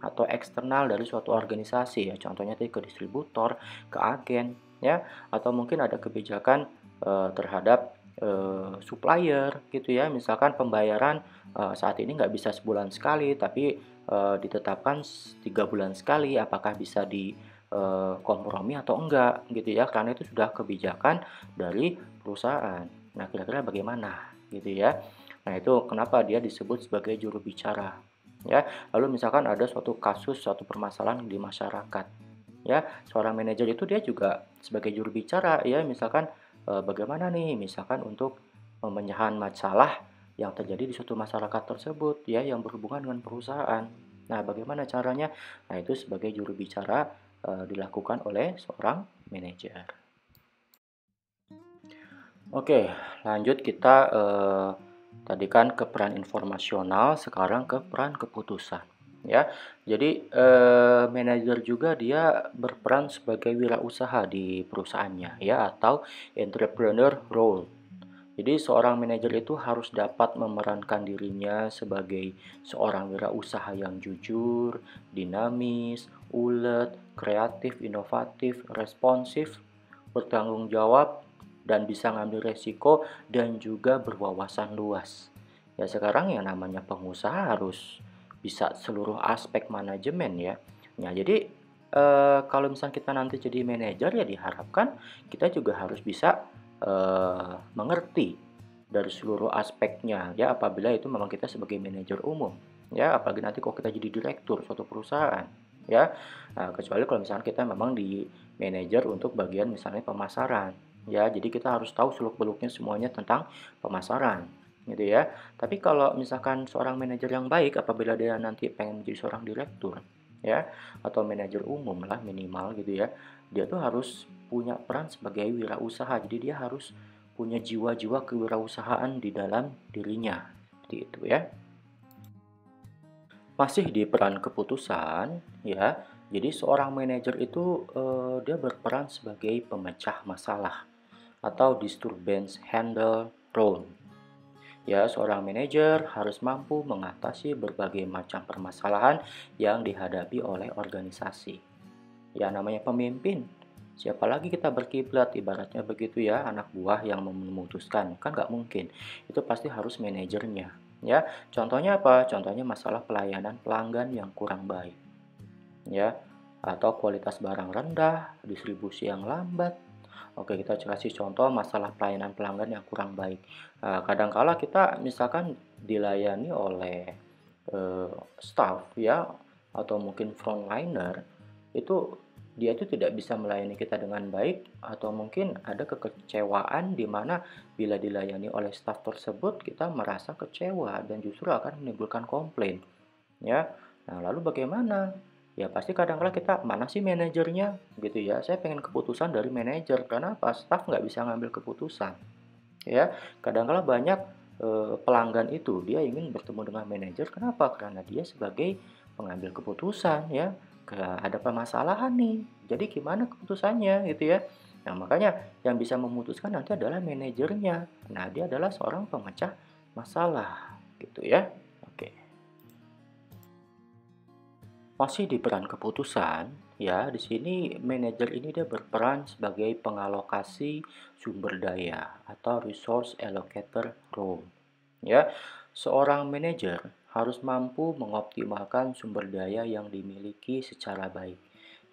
atau eksternal dari suatu organisasi ya, contohnya tadi ke distributor, ke agen ya, atau mungkin ada kebijakan, terhadap, supplier gitu ya, misalkan pembayaran, saat ini nggak bisa sebulan sekali, tapi, ditetapkan 3 bulan sekali, apakah bisa di, kompromi atau enggak gitu ya, karena itu sudah kebijakan dari perusahaan. Nah, kira-kira bagaimana gitu ya. Nah, itu kenapa dia disebut sebagai juru bicara ya. Lalu misalkan ada suatu kasus, suatu permasalahan di masyarakat, ya, seorang manajer itu dia juga sebagai juru bicara ya, misalkan, bagaimana nih, misalkan untuk pemecahan masalah yang terjadi di suatu masyarakat tersebut ya, yang berhubungan dengan perusahaan. Nah, bagaimana caranya? Nah, itu sebagai juru bicara, dilakukan oleh seorang manajer. Oke, lanjut kita, tadi kan ke peran informasional, sekarang ke peran keputusan, ya. Jadi, manajer juga dia berperan sebagai wirausaha di perusahaannya, ya, atau entrepreneur role. Jadi seorang manajer itu harus dapat memerankan dirinya sebagai seorang wirausaha yang jujur, dinamis, ulet, kreatif, inovatif, responsif, bertanggung jawab, dan bisa ngambil resiko dan juga berwawasan luas. Ya sekarang yang namanya pengusaha harus bisa seluruh aspek manajemen ya. Nah jadi kalau misalnya kita nanti jadi manajer ya diharapkan kita juga harus bisa mengerti dari seluruh aspeknya ya apabila itu memang kita sebagai manajer umum ya apalagi nanti kalau kita jadi direktur suatu perusahaan ya. Nah, kecuali kalau misalnya kita memang di manajer untuk bagian misalnya pemasaran ya jadi kita harus tahu seluk-beluknya semuanya tentang pemasaran gitu ya. Tapi kalau misalkan seorang manajer yang baik apabila dia nanti pengen menjadi seorang direktur ya atau manajer umum lah minimal gitu ya, dia tuh harus punya peran sebagai wirausaha. Jadi dia harus punya jiwa-jiwa kewirausahaan di dalam dirinya. Seperti itu ya. Masih di peran keputusan ya. Jadi seorang manajer itu dia berperan sebagai pemecah masalah atau disturbance handle role. Ya, seorang manajer harus mampu mengatasi berbagai macam permasalahan yang dihadapi oleh organisasi. Ya, namanya pemimpin. Siapa lagi kita berkiblat, ibaratnya begitu ya, anak buah yang memutuskan. Kan nggak mungkin. Itu pasti harus manajernya. Ya, contohnya apa? Contohnya masalah pelayanan pelanggan yang kurang baik. Ya, atau kualitas barang rendah, distribusi yang lambat. Oke, kita kasih contoh masalah pelayanan pelanggan yang kurang baik. Kadangkala kita misalkan dilayani oleh staff ya atau mungkin frontliner itu dia itu tidak bisa melayani kita dengan baik atau mungkin ada kekecewaan di mana bila dilayani oleh staff tersebut kita merasa kecewa dan justru akan menimbulkan komplain ya. Nah, lalu bagaimana? Ya pasti kadang-kala kita, "Mana sih manajernya?" Gitu ya. Saya pengen keputusan dari manajer, karena apa? Staf nggak bisa ngambil keputusan, ya. Kadang-kala banyak, pelanggan itu dia ingin bertemu dengan manajer, kenapa? Karena dia sebagai pengambil keputusan ya, ada permasalahan nih, jadi gimana keputusannya gitu ya. Nah makanya yang bisa memutuskan nanti adalah manajernya. Nah dia adalah seorang pemecah masalah, gitu ya. Oke. Masih di peran keputusan, ya, di sini manajer ini dia berperan sebagai pengalokasi sumber daya atau resource allocator role. Ya, seorang manajer harus mampu mengoptimalkan sumber daya yang dimiliki secara baik.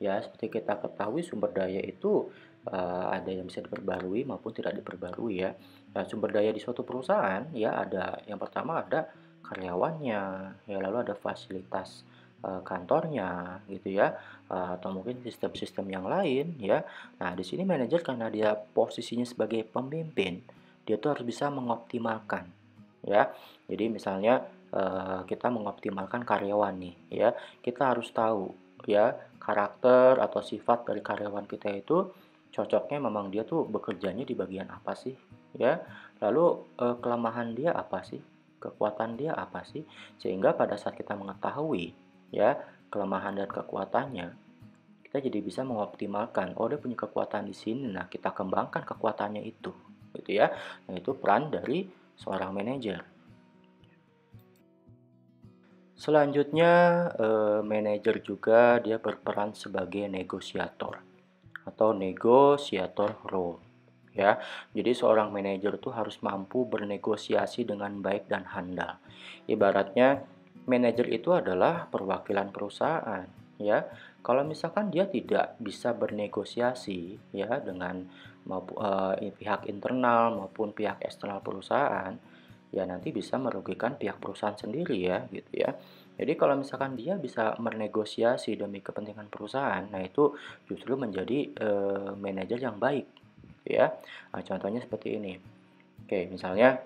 Ya, seperti kita ketahui sumber daya itu ada yang bisa diperbarui maupun tidak diperbarui ya. Nah, sumber daya di suatu perusahaan ya ada yang pertama ada karyawannya, ya lalu ada fasilitas kantornya gitu ya, atau mungkin sistem-sistem yang lain ya. Nah, di sini manajer karena dia posisinya sebagai pemimpin, dia tuh harus bisa mengoptimalkan ya. Jadi misalnya kita mengoptimalkan karyawan nih ya, kita harus tahu ya karakter atau sifat dari karyawan kita itu cocoknya memang dia tuh bekerjanya di bagian apa sih ya. Lalu kelemahan dia apa sih? Kekuatan dia apa sih? Sehingga pada saat kita mengetahui ya kelemahan dan kekuatannya, kita jadi bisa mengoptimalkan. Oh, dia punya kekuatan di sini. Nah, kita kembangkan kekuatannya itu. Gitu ya. Nah, itu peran dari seorang manajer. Selanjutnya, manajer juga dia berperan sebagai negosiator atau negosiator role ya. Jadi seorang manajer tuh harus mampu bernegosiasi dengan baik dan handal. Ibaratnya manajer itu adalah perwakilan perusahaan ya. Kalau misalkan dia tidak bisa bernegosiasi ya dengan pihak internal maupun pihak eksternal perusahaan, ya nanti bisa merugikan pihak perusahaan sendiri ya gitu ya. Jadi kalau misalkan dia bisa bernegosiasi demi kepentingan perusahaan, nah itu justru menjadi manajer yang baik gitu ya. Nah, contohnya seperti ini. Oke, misalnya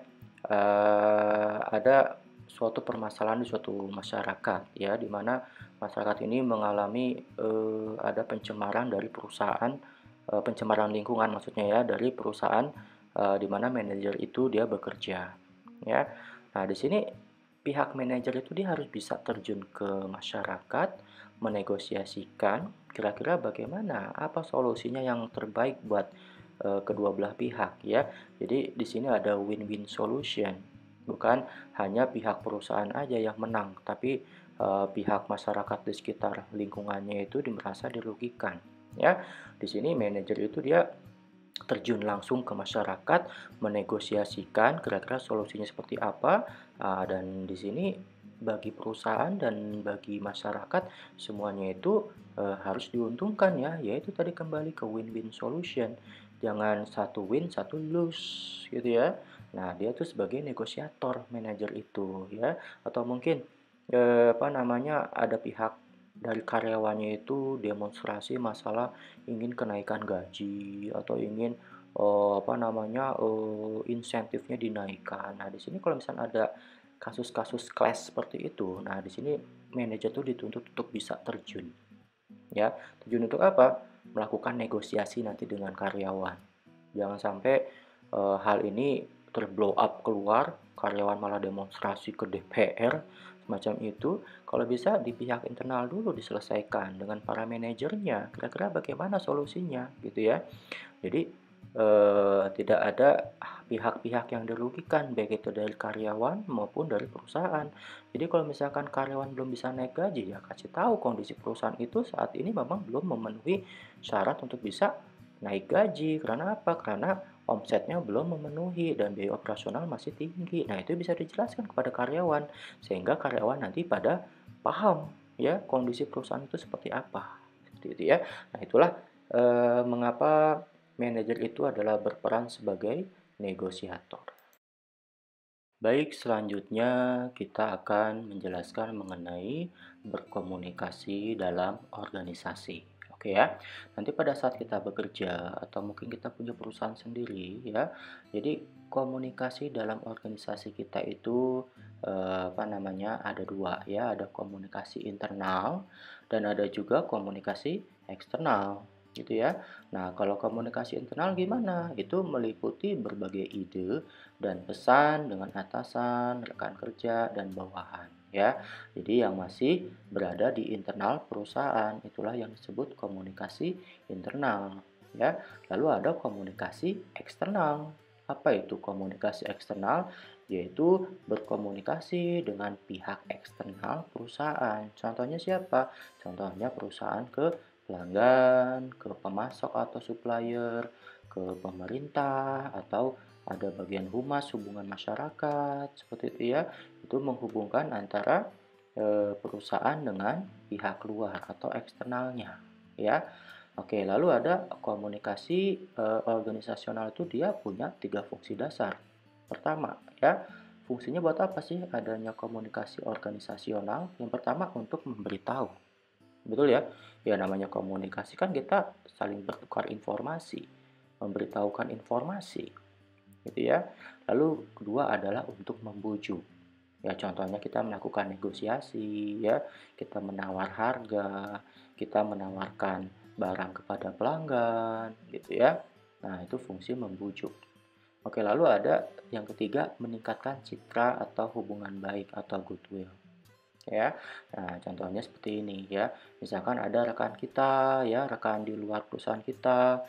ada suatu permasalahan di suatu masyarakat ya, di mana masyarakat ini mengalami ada pencemaran dari perusahaan, pencemaran lingkungan maksudnya ya dari perusahaan di mana manajer itu dia bekerja ya. Nah, di sini pihak manajer itu dia harus bisa terjun ke masyarakat, menegosiasikan kira-kira bagaimana, apa solusinya yang terbaik buat kedua belah pihak ya. Jadi di sini ada win-win solution, bukan hanya pihak perusahaan aja yang menang, tapi pihak masyarakat di sekitar lingkungannya itu merasa dirugikan ya. Di sini manajer itu dia terjun langsung ke masyarakat, menegosiasikan kira-kira solusinya seperti apa, dan di sini bagi perusahaan dan bagi masyarakat semuanya itu harus diuntungkan ya, yaitu tadi kembali ke win-win solution. Jangan satu win, satu lose gitu ya. Nah, dia tuh sebagai negosiator manajer itu ya, atau mungkin apa namanya ada pihak dari karyawannya itu demonstrasi masalah ingin kenaikan gaji atau ingin apa namanya insentifnya dinaikkan. Nah, di sini kalau misalnya ada kasus-kasus clash seperti itu, nah di sini manajer tuh dituntut untuk bisa terjun, ya. Terjun untuk apa? Melakukan negosiasi nanti dengan karyawan. Jangan sampai hal ini terblow up keluar, karyawan malah demonstrasi ke DPR, semacam itu. Kalau bisa di pihak internal dulu diselesaikan dengan para manajernya, kira-kira bagaimana solusinya, gitu ya. Jadi, tidak ada pihak-pihak yang dirugikan, baik itu dari karyawan maupun dari perusahaan. Jadi kalau misalkan karyawan belum bisa naik gaji, ya kasih tahu kondisi perusahaan itu saat ini memang belum memenuhi syarat untuk bisa naik gaji. Karena apa? Karena omsetnya belum memenuhi dan biaya operasional masih tinggi. Nah, itu bisa dijelaskan kepada karyawan, sehingga karyawan nanti pada paham ya kondisi perusahaan itu seperti apa. Seperti itu ya. Nah, itulah mengapa manajer itu adalah berperan sebagai negosiator. Baik, selanjutnya kita akan menjelaskan mengenai berkomunikasi dalam organisasi. Oke ya. Nanti pada saat kita bekerja atau mungkin kita punya perusahaan sendiri ya. Jadi komunikasi dalam organisasi kita itu apa namanya? Ada dua ya, ada komunikasi internal dan ada juga komunikasi eksternal gitu ya. Nah, kalau komunikasi internal gimana? Itu meliputi berbagai ide dan pesan dengan atasan, rekan kerja, dan bawahan ya. Jadi yang masih berada di internal perusahaan itulah yang disebut komunikasi internal ya. Lalu ada komunikasi eksternal. Apa itu komunikasi eksternal? Yaitu berkomunikasi dengan pihak eksternal perusahaan. Contohnya siapa? Contohnya perusahaan ke pelanggan, ke pemasok atau supplier, ke pemerintah, atau ada bagian humas hubungan masyarakat, seperti itu ya. Itu menghubungkan antara perusahaan dengan pihak luar atau eksternalnya, ya. Oke, lalu ada komunikasi organisasional itu dia punya 3 fungsi dasar. Pertama, ya, fungsinya buat apa sih adanya komunikasi organisasional? Yang pertama untuk memberitahu. Betul ya? Ya namanya komunikasi kan kita saling bertukar informasi, memberitahukan informasi, gitu ya. Lalu kedua adalah untuk membujuk. Ya contohnya kita melakukan negosiasi, ya, kita menawar harga, kita menawarkan barang kepada pelanggan, gitu ya. Nah, itu fungsi membujuk. Oke, lalu ada yang ketiga, meningkatkan citra atau hubungan baik atau goodwill. Ya, nah contohnya seperti ini ya. Misalkan ada rekan kita ya, rekan di luar perusahaan kita,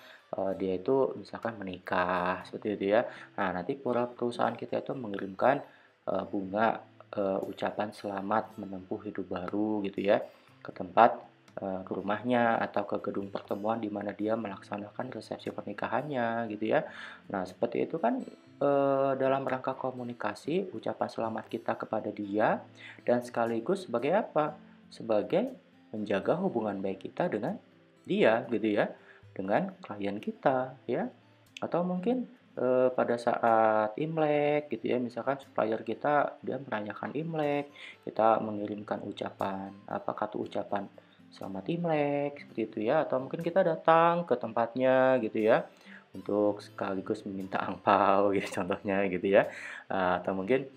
dia itu misalkan menikah seperti itu ya. Nah, nanti perusahaan kita itu mengirimkan bunga ucapan selamat menempuh hidup baru gitu ya ke tempat ke rumahnya atau ke gedung pertemuan di mana dia melaksanakan resepsi pernikahannya gitu ya. Nah, seperti itu kan dalam rangka komunikasi ucapan selamat kita kepada dia dan sekaligus sebagai apa? Sebagai menjaga hubungan baik kita dengan dia gitu ya, dengan klien kita ya. Atau mungkin pada saat Imlek gitu ya, misalkan supplier kita dia merayakan Imlek, kita mengirimkan ucapan apa kartu ucapan selamat Imlek seperti itu ya, atau mungkin kita datang ke tempatnya gitu ya untuk sekaligus meminta angpau gitu contohnya gitu ya. Atau mungkin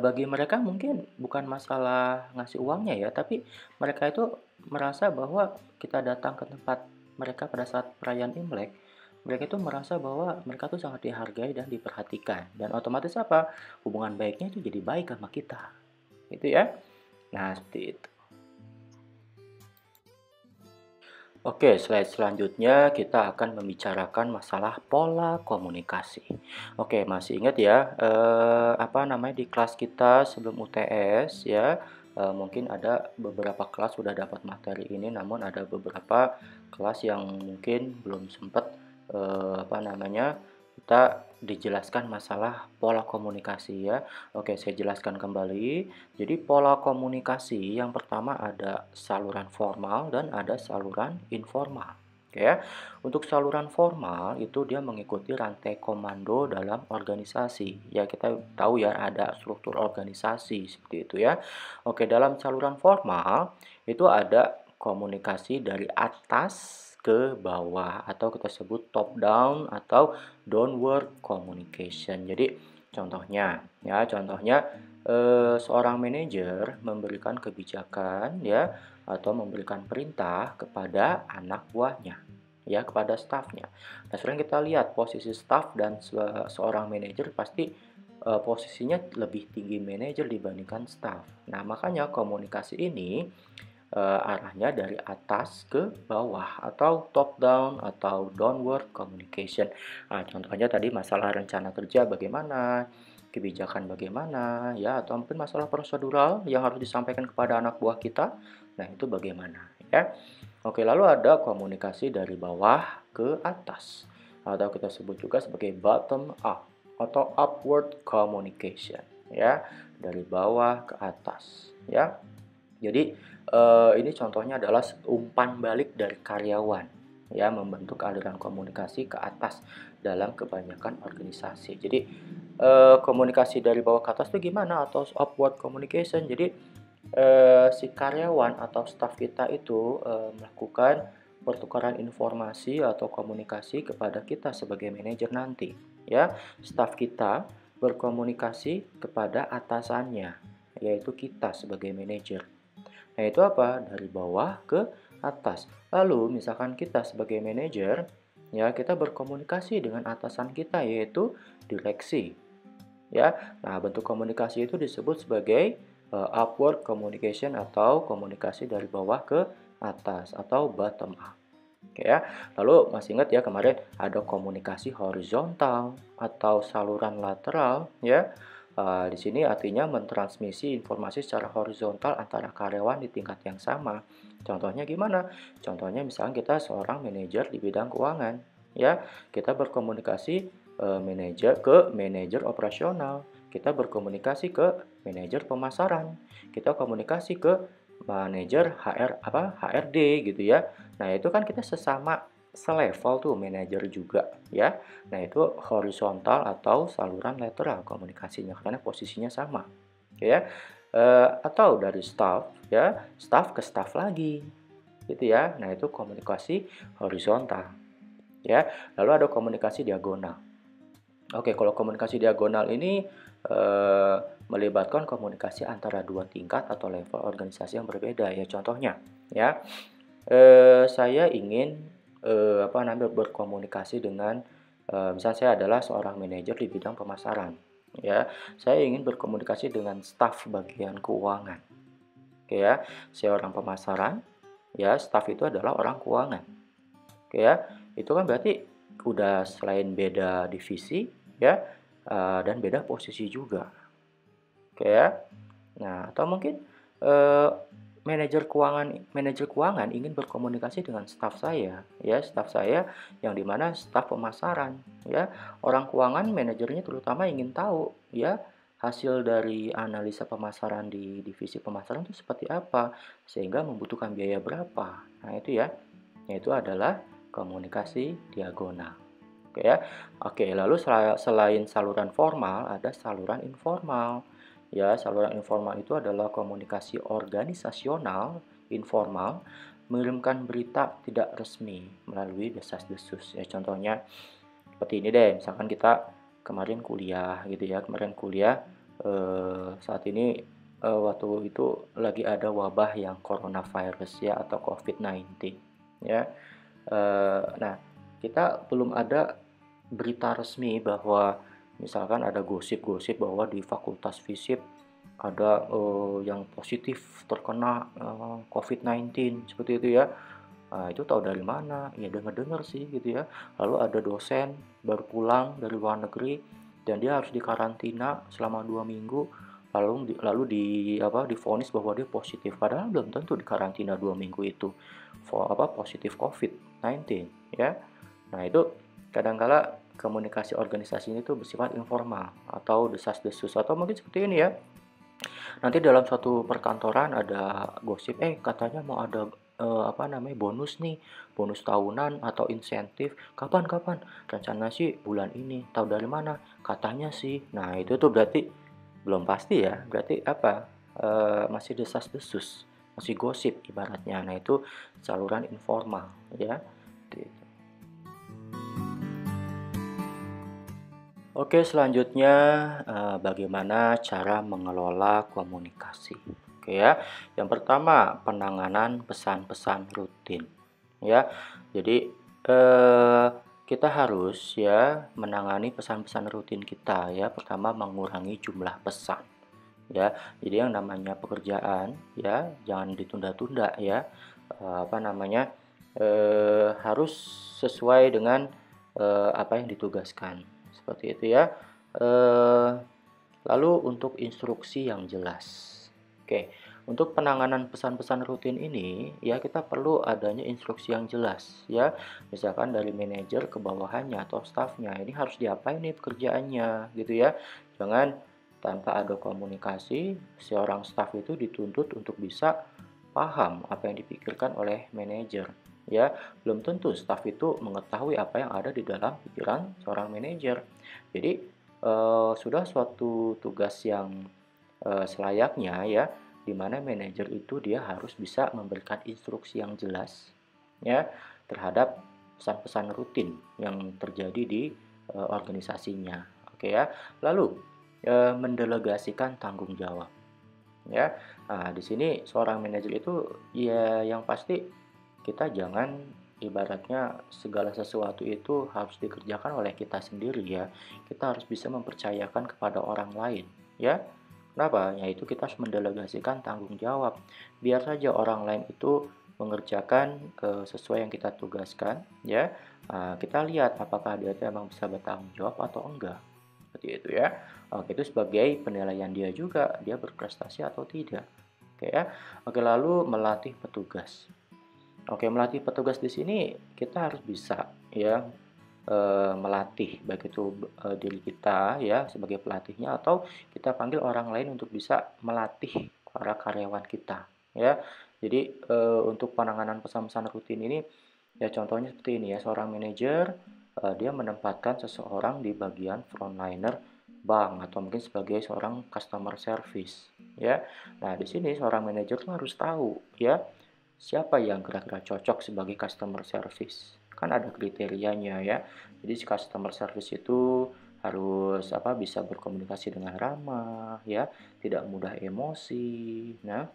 bagi mereka mungkin bukan masalah ngasih uangnya ya, tapi mereka itu merasa bahwa kita datang ke tempat mereka pada saat perayaan Imlek, mereka itu merasa bahwa mereka tuh sangat dihargai dan diperhatikan, dan otomatis apa, hubungan baiknya itu jadi baik sama kita, gitu ya. Nah, seperti itu. Oke, slide selanjutnya kita akan membicarakan masalah pola komunikasi. Oke, masih ingat ya, apa namanya, di kelas kita sebelum UTS ya, mungkin ada beberapa kelas sudah dapat materi ini, namun ada beberapa kelas yang mungkin belum sempat, apa namanya, kita dijelaskan masalah pola komunikasi ya. Oke, saya jelaskan kembali. Jadi pola komunikasi yang pertama ada saluran formal dan ada saluran informal. Oke ya. Untuk saluran formal itu dia mengikuti rantai komando dalam organisasi. Ya, kita tahu ya ada struktur organisasi seperti itu ya. Oke, dalam saluran formal itu ada komunikasi dari atas ke bawah atau kita sebut top down atau downward communication. Jadi contohnya ya, contohnya seorang manajer memberikan kebijakan ya atau memberikan perintah kepada anak buahnya ya, kepada stafnya. Nah, sering kita lihat posisi staf dan seorang manajer pasti posisinya lebih tinggi manajer dibandingkan staf. Nah, makanya komunikasi ini arahnya dari atas ke bawah atau top down atau downward communication. Nah, contohnya tadi masalah rencana kerja bagaimana, kebijakan bagaimana, ya, atau mungkin masalah prosedural yang harus disampaikan kepada anak buah kita. Nah, itu bagaimana, ya. Oke, lalu ada komunikasi dari bawah ke atas atau kita sebut juga sebagai bottom up atau upward communication, ya, dari bawah ke atas, ya. Jadi, ini contohnya adalah umpan balik dari karyawan, ya, membentuk aliran komunikasi ke atas dalam kebanyakan organisasi. Jadi, komunikasi dari bawah ke atas itu gimana? Atau upward communication. Jadi, si karyawan atau staf kita itu, melakukan pertukaran informasi atau komunikasi kepada kita sebagai manajer nanti, ya. Staf kita berkomunikasi kepada atasannya, yaitu kita sebagai manajer. Nah, itu apa? Dari bawah ke atas. Lalu, misalkan kita sebagai manajer, ya, kita berkomunikasi dengan atasan kita, yaitu direksi. Ya, nah bentuk komunikasi itu disebut sebagai upward communication atau komunikasi dari bawah ke atas atau bottom up. Oke ya. Lalu masih ingat ya kemarin ada komunikasi horizontal atau saluran lateral ya. Di sini artinya mentransmisi informasi secara horizontal antara karyawan di tingkat yang sama. Contohnya gimana? Contohnya misalnya kita seorang manajer di bidang keuangan, ya. Kita berkomunikasi manajer operasional. Kita berkomunikasi ke manajer pemasaran. Kita komunikasi ke manajer, HRD gitu ya. Nah, itu kan kita sesama selevel tuh manajer juga ya. Nah, itu horizontal atau saluran lateral komunikasinya karena posisinya sama. Ya. Atau dari staff ya, staff ke staff lagi gitu ya. Nah, itu komunikasi horizontal ya. Lalu ada komunikasi diagonal. Oke, kalau komunikasi diagonal ini eh, melibatkan komunikasi antara dua tingkat atau level organisasi yang berbeda ya. Contohnya, ya, saya ingin berkomunikasi dengan, misal saya adalah seorang manajer di bidang pemasaran, ya. Saya ingin berkomunikasi dengan staf bagian keuangan, oke ya. Saya orang pemasaran, ya. Staf itu adalah orang keuangan. Oke ya, itu kan berarti udah selain beda divisi ya, dan beda posisi juga. Oke ya. Nah, atau mungkin eh, manajer keuangan ingin berkomunikasi dengan staf saya, ya, staf saya yang dimana staf pemasaran, ya. Orang keuangan manajernya terutama ingin tahu, ya, hasil dari analisa pemasaran di divisi pemasaran itu seperti apa, sehingga membutuhkan biaya berapa. Nah, itu ya. Yaitu adalah komunikasi diagonal. Oke ya. Oke, lalu selain saluran formal, ada saluran informal. Ya, saluran informal itu adalah komunikasi organisasional informal, mengirimkan berita tidak resmi melalui desas-desus. Ya, contohnya seperti ini deh, misalkan kita kemarin kuliah gitu ya, kemarin kuliah saat ini waktu itu lagi ada wabah yang coronavirus ya atau COVID-19 ya. Nah, kita belum ada berita resmi bahwa misalkan ada gosip-gosip bahwa di Fakultas Fisip ada yang positif terkena COVID-19 seperti itu ya. Nah, itu tahu dari mana? Ya dengar-dengar sih gitu ya. Lalu ada dosen baru pulang dari luar negeri dan dia harus dikarantina selama 2 minggu. Lalu divonis bahwa dia positif. Padahal belum tentu dikarantina 2 minggu itu positif COVID-19 ya. Nah, itu kadangkala komunikasi organisasi ini tuh bersifat informal atau desas-desus atau mungkin seperti ini ya. Nanti dalam suatu perkantoran ada gosip, katanya mau ada bonus nih, bonus tahunan atau insentif. Kapan kapan? Rencana sih bulan ini. Tahu dari mana? Katanya sih. Nah, itu tuh berarti belum pasti ya. Berarti apa? Masih desas-desus, masih gosip ibaratnya. Nah, itu saluran informal ya. Oke, selanjutnya bagaimana cara mengelola komunikasi. Oke ya. Yang pertama, penanganan pesan-pesan rutin. Ya. Jadi eh, kita harus ya menangani pesan-pesan rutin kita ya. Pertama, mengurangi jumlah pesan. Ya. Jadi yang namanya pekerjaan ya jangan ditunda-tunda ya. Harus sesuai dengan apa yang ditugaskan seperti itu ya. Eh, Lalu untuk instruksi yang jelas. Oke, untuk penanganan pesan-pesan rutin ini ya kita perlu adanya instruksi yang jelas ya. Misalkan dari manajer ke bawahannya atau stafnya ini harus diapain nih pekerjaannya gitu ya. Jangan tanpa ada komunikasi seorang staf itu dituntut untuk bisa paham apa yang dipikirkan oleh manajer ya. Belum tentu staf itu mengetahui apa yang ada di dalam pikiran seorang manajer. Jadi sudah suatu tugas yang selayaknya ya, di mana manajer itu dia harus bisa memberikan instruksi yang jelas ya terhadap pesan-pesan rutin yang terjadi di organisasinya. Oke ya. Lalu mendelegasikan tanggung jawab ya. Nah, di sini seorang manajer itu ya yang pasti kita jangan ibaratnya segala sesuatu itu harus dikerjakan oleh kita sendiri ya. Kita harus bisa mempercayakan kepada orang lain ya. Kenapa? Yaitu kita harus mendelegasikan tanggung jawab. Biar saja orang lain itu mengerjakan sesuai yang kita tugaskan ya. Nah, kita lihat apakah dia memang bisa bertanggung jawab atau enggak. Seperti itu ya. Oke, itu sebagai penilaian dia juga, dia berprestasi atau tidak. Oke ya. Oke, lalu melatih petugas. Oke, melatih petugas di sini kita harus bisa ya melatih baik itu diri kita ya sebagai pelatihnya atau kita panggil orang lain untuk bisa melatih para karyawan kita ya. Jadi untuk penanganan pesan-pesan rutin ini ya contohnya seperti ini ya, seorang manajer dia menempatkan seseorang di bagian frontliner bank atau mungkin sebagai seorang customer service ya. Nah, di sini seorang manajer tuh harus tahu ya siapa yang kira-kira cocok sebagai customer service. Kan ada kriterianya ya. Jadi si customer service itu harus bisa berkomunikasi dengan ramah ya, tidak mudah emosi. Nah,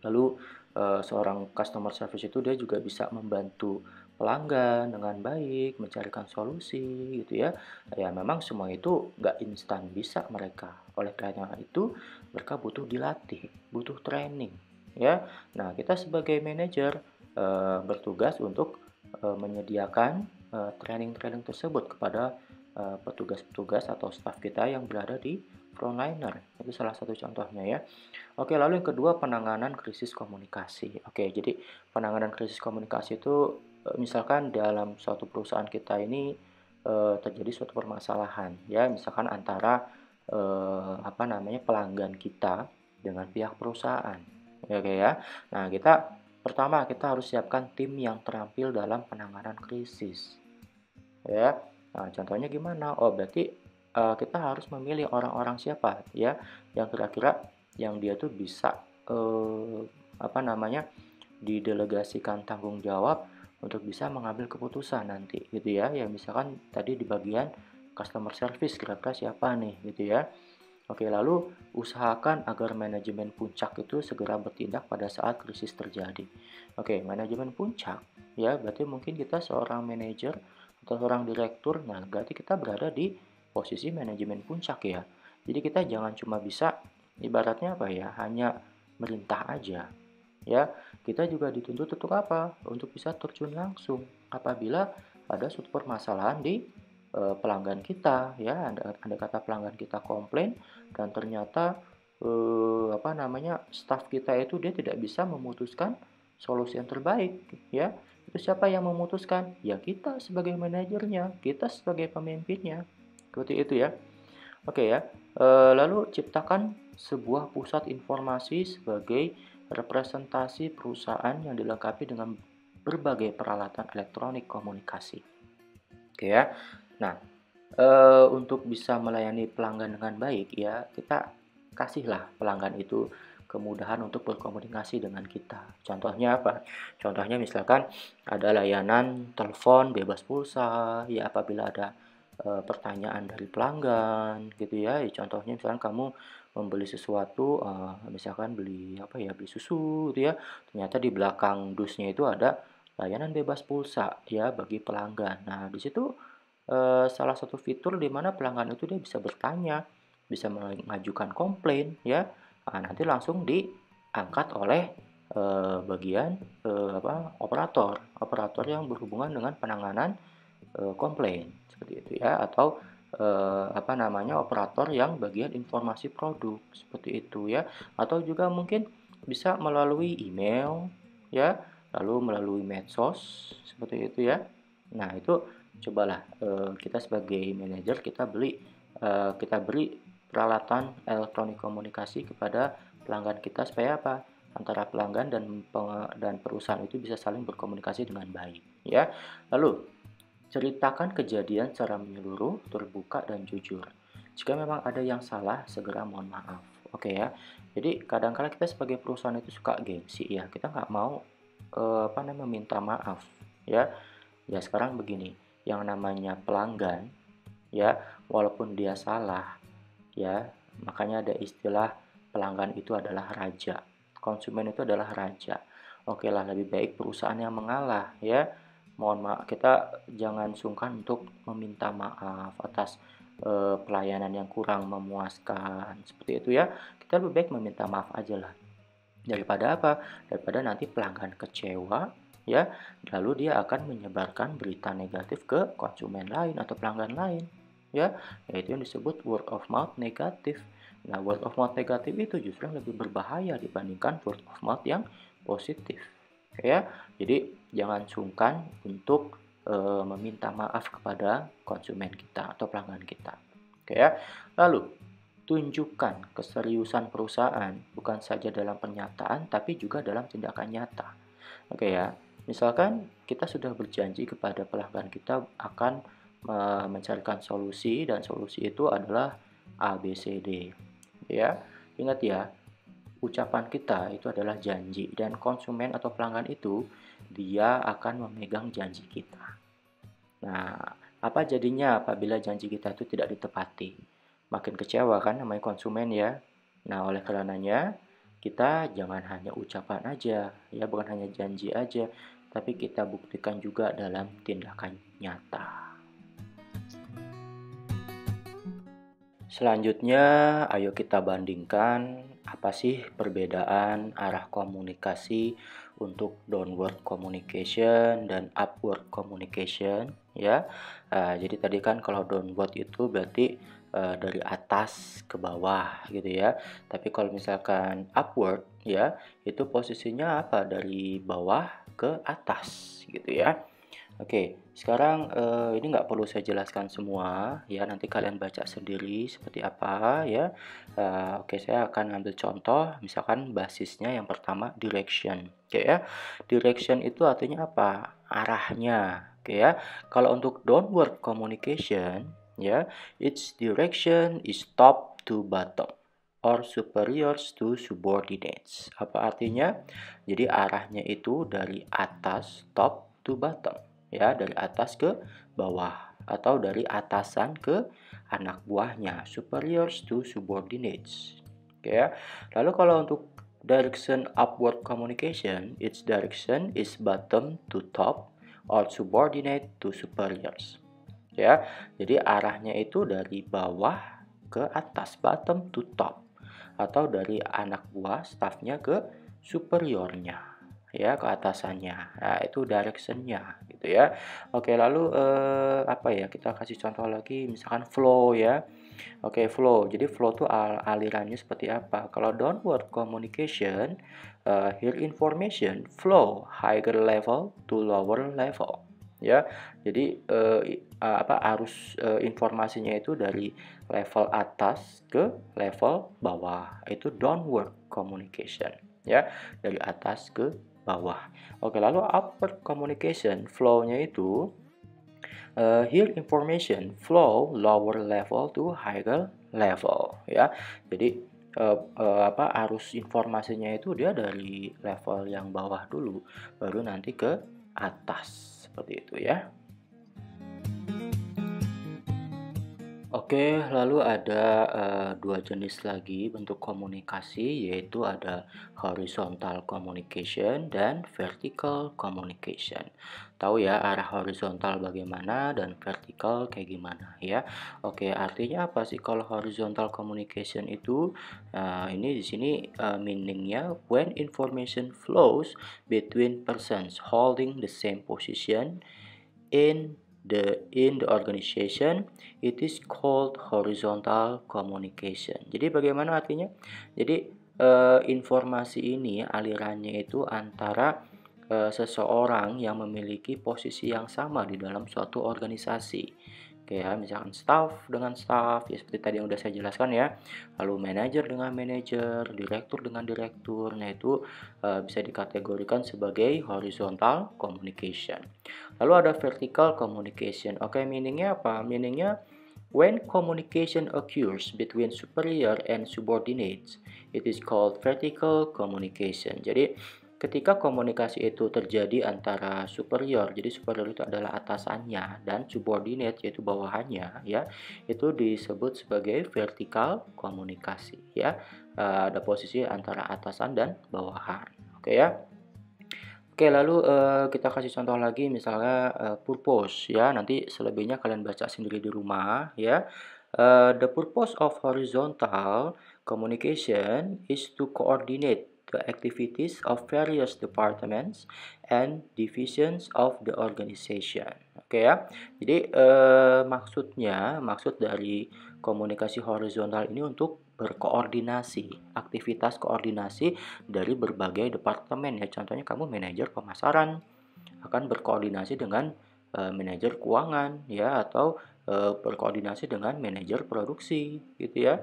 lalu seorang customer service itu dia juga bisa membantu pelanggan dengan baik, mencarikan solusi gitu ya. Ya memang semua itu nggak instan bisa mereka. Oleh karena itu mereka butuh dilatih, butuh training ya. Nah, kita sebagai manajer bertugas untuk menyediakan training-training tersebut kepada petugas-petugas atau staf kita yang berada di frontliner. Itu salah satu contohnya ya. Oke, lalu yang kedua penanganan krisis komunikasi. Oke, jadi penanganan krisis komunikasi itu misalkan dalam suatu perusahaan kita ini terjadi suatu permasalahan ya, misalkan antara pelanggan kita dengan pihak perusahaan. Ya, oke ya. Nah, pertama kita harus siapkan tim yang terampil dalam penanganan krisis ya. Nah, contohnya gimana? Oh, berarti kita harus memilih orang-orang siapa ya yang kira-kira yang dia tuh bisa eh, apa namanya didelegasikan tanggung jawab untuk bisa mengambil keputusan nanti gitu ya. Ya misalkan tadi di bagian customer service kira-kira siapa nih gitu ya. Oke, lalu usahakan agar manajemen puncak itu segera bertindak pada saat krisis terjadi. Oke, manajemen puncak ya berarti mungkin kita seorang manajer atau seorang direktur, nah berarti kita berada di posisi manajemen puncak ya. Jadi kita jangan cuma bisa ibaratnya hanya merintah aja ya. Kita juga dituntut untuk apa? Untuk bisa terjun langsung apabila ada suatu permasalahan di pelanggan kita ya, ada kata pelanggan kita komplain dan ternyata staf kita itu dia tidak bisa memutuskan solusi yang terbaik ya. Itu siapa yang memutuskan? Ya kita sebagai manajernya, kita sebagai pemimpinnya. Seperti itu ya. Oke ya. Lalu ciptakan sebuah pusat informasi sebagai representasi perusahaan yang dilengkapi dengan berbagai peralatan elektronik komunikasi. Oke ya. Nah, untuk bisa melayani pelanggan dengan baik ya, kita kasihlah pelanggan itu kemudahan untuk berkomunikasi dengan kita. Contohnya apa? Contohnya misalkan ada layanan telepon bebas pulsa, ya apabila ada pertanyaan dari pelanggan gitu ya. Contohnya misalkan kamu membeli sesuatu, misalkan beli susu gitu ya. Ternyata di belakang dusnya itu ada layanan bebas pulsa ya bagi pelanggan. Nah, di situ salah satu fitur di mana pelanggan itu dia bisa bertanya, bisa mengajukan komplain ya. Nah, nanti langsung diangkat oleh bagian operator, operator yang berhubungan dengan penanganan komplain seperti itu ya, atau operator yang bagian informasi produk seperti itu ya, atau juga mungkin bisa melalui email ya, lalu melalui medsos seperti itu ya. Nah, itu cobalah kita sebagai manajer kita beri peralatan elektronik komunikasi kepada pelanggan kita supaya apa? Antara pelanggan dan perusahaan itu bisa saling berkomunikasi dengan baik ya. Lalu ceritakan kejadian secara menyeluruh, terbuka, dan jujur. Jika memang ada yang salah, segera mohon maaf. Oke ya. Jadi kadang-kala kita sebagai perusahaan itu suka gengsi ya. Kita nggak mau minta maaf ya. Ya sekarang begini, yang namanya pelanggan ya, walaupun dia salah ya, makanya ada istilah pelanggan itu adalah raja. Konsumen itu adalah raja. Oke lah, lebih baik perusahaan yang mengalah ya. Mohon maaf, kita jangan sungkan untuk meminta maaf atas pelayanan yang kurang memuaskan. Seperti itu ya. Kita lebih baik meminta maaf aja lah. Daripada apa? Daripada nanti pelanggan kecewa ya, lalu dia akan menyebarkan berita negatif ke konsumen lain atau pelanggan lain ya, yaitu yang disebut word of mouth negatif. Nah, word of mouth negatif itu justru yang lebih berbahaya dibandingkan word of mouth yang positif ya. Jadi jangan sungkan untuk meminta maaf kepada konsumen kita atau pelanggan kita. Oke ya. Lalu tunjukkan keseriusan perusahaan bukan saja dalam pernyataan tapi juga dalam tindakan nyata. Oke ya, misalkan kita sudah berjanji kepada pelanggan kita akan mencarikan solusi dan solusi itu adalah A, B, C, D. Ya, ingat ya, ucapan kita itu adalah janji dan konsumen atau pelanggan itu dia akan memegang janji kita. Nah, apa jadinya apabila janji kita itu tidak ditepati? Makin kecewa kan namanya konsumen ya. Nah, oleh karenanya kita jangan hanya ucapan aja, ya bukan hanya janji aja, tapi kita buktikan juga dalam tindakan nyata. Selanjutnya, ayo kita bandingkan apa sih perbedaan arah komunikasi untuk downward communication dan upward communication ya. Jadi tadi kan kalau downward itu berarti dari atas ke bawah gitu ya. Tapi kalau misalkan upward ya, itu posisinya apa? Dari bawah ke atas gitu ya. Oke, sekarang ini nggak perlu saya jelaskan semua ya, nanti kalian baca sendiri seperti apa ya. Oke, saya akan ambil contoh, misalkan basisnya yang pertama direction, oke ya. Direction itu artinya apa? Arahnya, oke ya. Kalau untuk downward communication ya, its direction is top to bottom or superiors to subordinates. Apa artinya? Jadi arahnya itu dari atas top to bottom ya, dari atas ke bawah atau dari atasan ke anak buahnya, superiors to subordinates. Oke ya. Lalu kalau untuk direction upward communication, its direction is bottom to top or subordinate to superiors. Ya. Jadi arahnya itu dari bawah ke atas, bottom to top, atau dari anak buah staffnya ke superiornya ya, ke atasannya. Nah, itu directionnya gitu ya. Oke, lalu apa ya, kita kasih contoh lagi misalkan flow ya. Oke, flow. Jadi flow itu alirannya seperti apa? Kalau downward communication, here information flow higher level to lower level ya. Jadi arus informasinya itu dari level atas ke level bawah, itu downward communication ya, dari atas ke bawah. Oke, lalu upward communication flow-nya itu here information flow lower level to higher level ya. Jadi arus informasinya itu dia dari level yang bawah dulu baru nanti ke atas seperti itu ya. Oke, lalu ada dua jenis lagi bentuk komunikasi, yaitu ada horizontal communication dan vertical communication. Tahu ya arah horizontal bagaimana dan vertical kayak gimana ya. Oke, artinya apa sih kalau horizontal communication itu? Ini di sini meaningnya when information flows between persons holding the same position in the organization, it is called horizontal communication. Jadi bagaimana artinya? Jadi informasi ini alirannya itu antara seseorang yang memiliki posisi yang sama di dalam suatu organisasi. Kayak misalkan staff dengan staff, ya seperti tadi yang udah saya jelaskan ya. Lalu manajer dengan manajer, direktur dengan direktur. Nah, itu bisa dikategorikan sebagai horizontal communication. Lalu ada vertical communication. Oke, meaningnya apa? Meaningnya when communication occurs between superior and subordinates, it is called vertical communication. Jadi ketika komunikasi itu terjadi antara superior, jadi superior itu adalah atasannya, dan subordinate yaitu bawahannya, ya, itu disebut sebagai vertical komunikasi, ya. Ada posisi antara atasan dan bawahan, oke ya. Oke, lalu kita kasih contoh lagi, misalnya purpose, ya. Nanti selebihnya kalian baca sendiri di rumah, ya. The purpose of horizontal communication is to coordinate the activities of various departments and divisions of the organization. Oke ya. Jadi maksud dari komunikasi horizontal ini untuk berkoordinasi, aktivitas koordinasi dari berbagai departemen ya. Contohnya kamu manajer pemasaran akan berkoordinasi dengan manajer keuangan ya, atau berkoordinasi dengan manajer produksi gitu ya.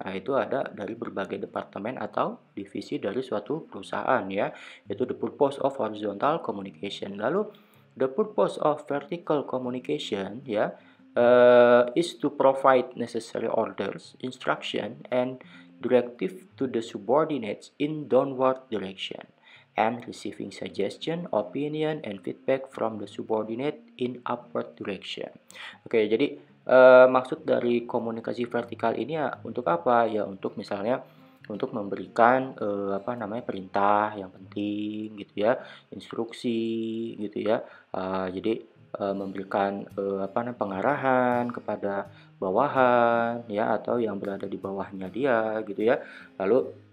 Nah, itu ada dari berbagai departemen atau divisi dari suatu perusahaan ya. Itu the purpose of horizontal communication. Lalu the purpose of vertical communication ya is to provide necessary orders, instruction, and directive to the subordinates in downward direction and receiving suggestion, opinion, and feedback from the subordinate in upward direction. Oke, jadi maksud dari komunikasi vertikal ini ya untuk apa? Ya untuk misalnya untuk memberikan apa namanya perintah yang penting gitu ya, instruksi gitu ya. Jadi memberikan apa namanya pengarahan kepada bawahan ya atau yang berada di bawahnya dia gitu ya. Lalu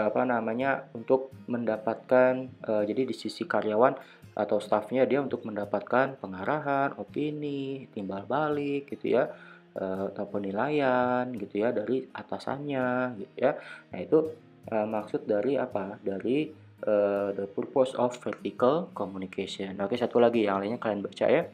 apa namanya untuk mendapatkan jadi di sisi karyawan atau stafnya dia untuk mendapatkan pengarahan, opini, timbal balik gitu ya, atau penilaian gitu ya dari atasannya gitu ya. Nah itu maksud dari apa? Dari the purpose of vertical communication. Oke, satu lagi yang lainnya kalian baca ya.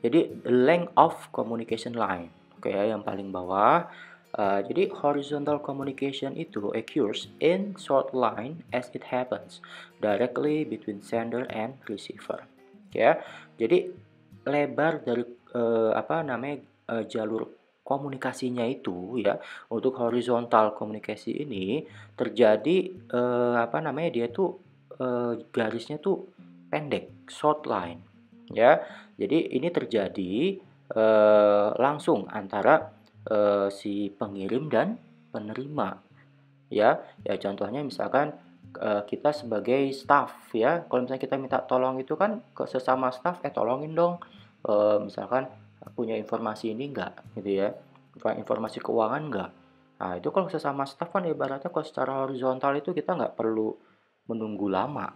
Jadi the length of communication line. Oke ya, yang paling bawah. Jadi horizontal communication itu occurs in short line as it happens directly between sender and receiver. Ya, jadi lebar dari apa namanya jalur komunikasinya itu ya untuk horizontal komunikasi ini terjadi apa namanya dia tuh garisnya tuh pendek, short line ya. Jadi ini terjadi langsung antara si pengirim dan penerima ya. Ya contohnya misalkan kita sebagai staff ya, kalau misalnya kita minta tolong itu kan ke sesama staff, tolongin dong misalkan punya informasi ini enggak gitu ya, informasi keuangan enggak. Nah itu kalau sesama staff kan ibaratnya kalau secara horizontal itu kita nggak perlu menunggu lama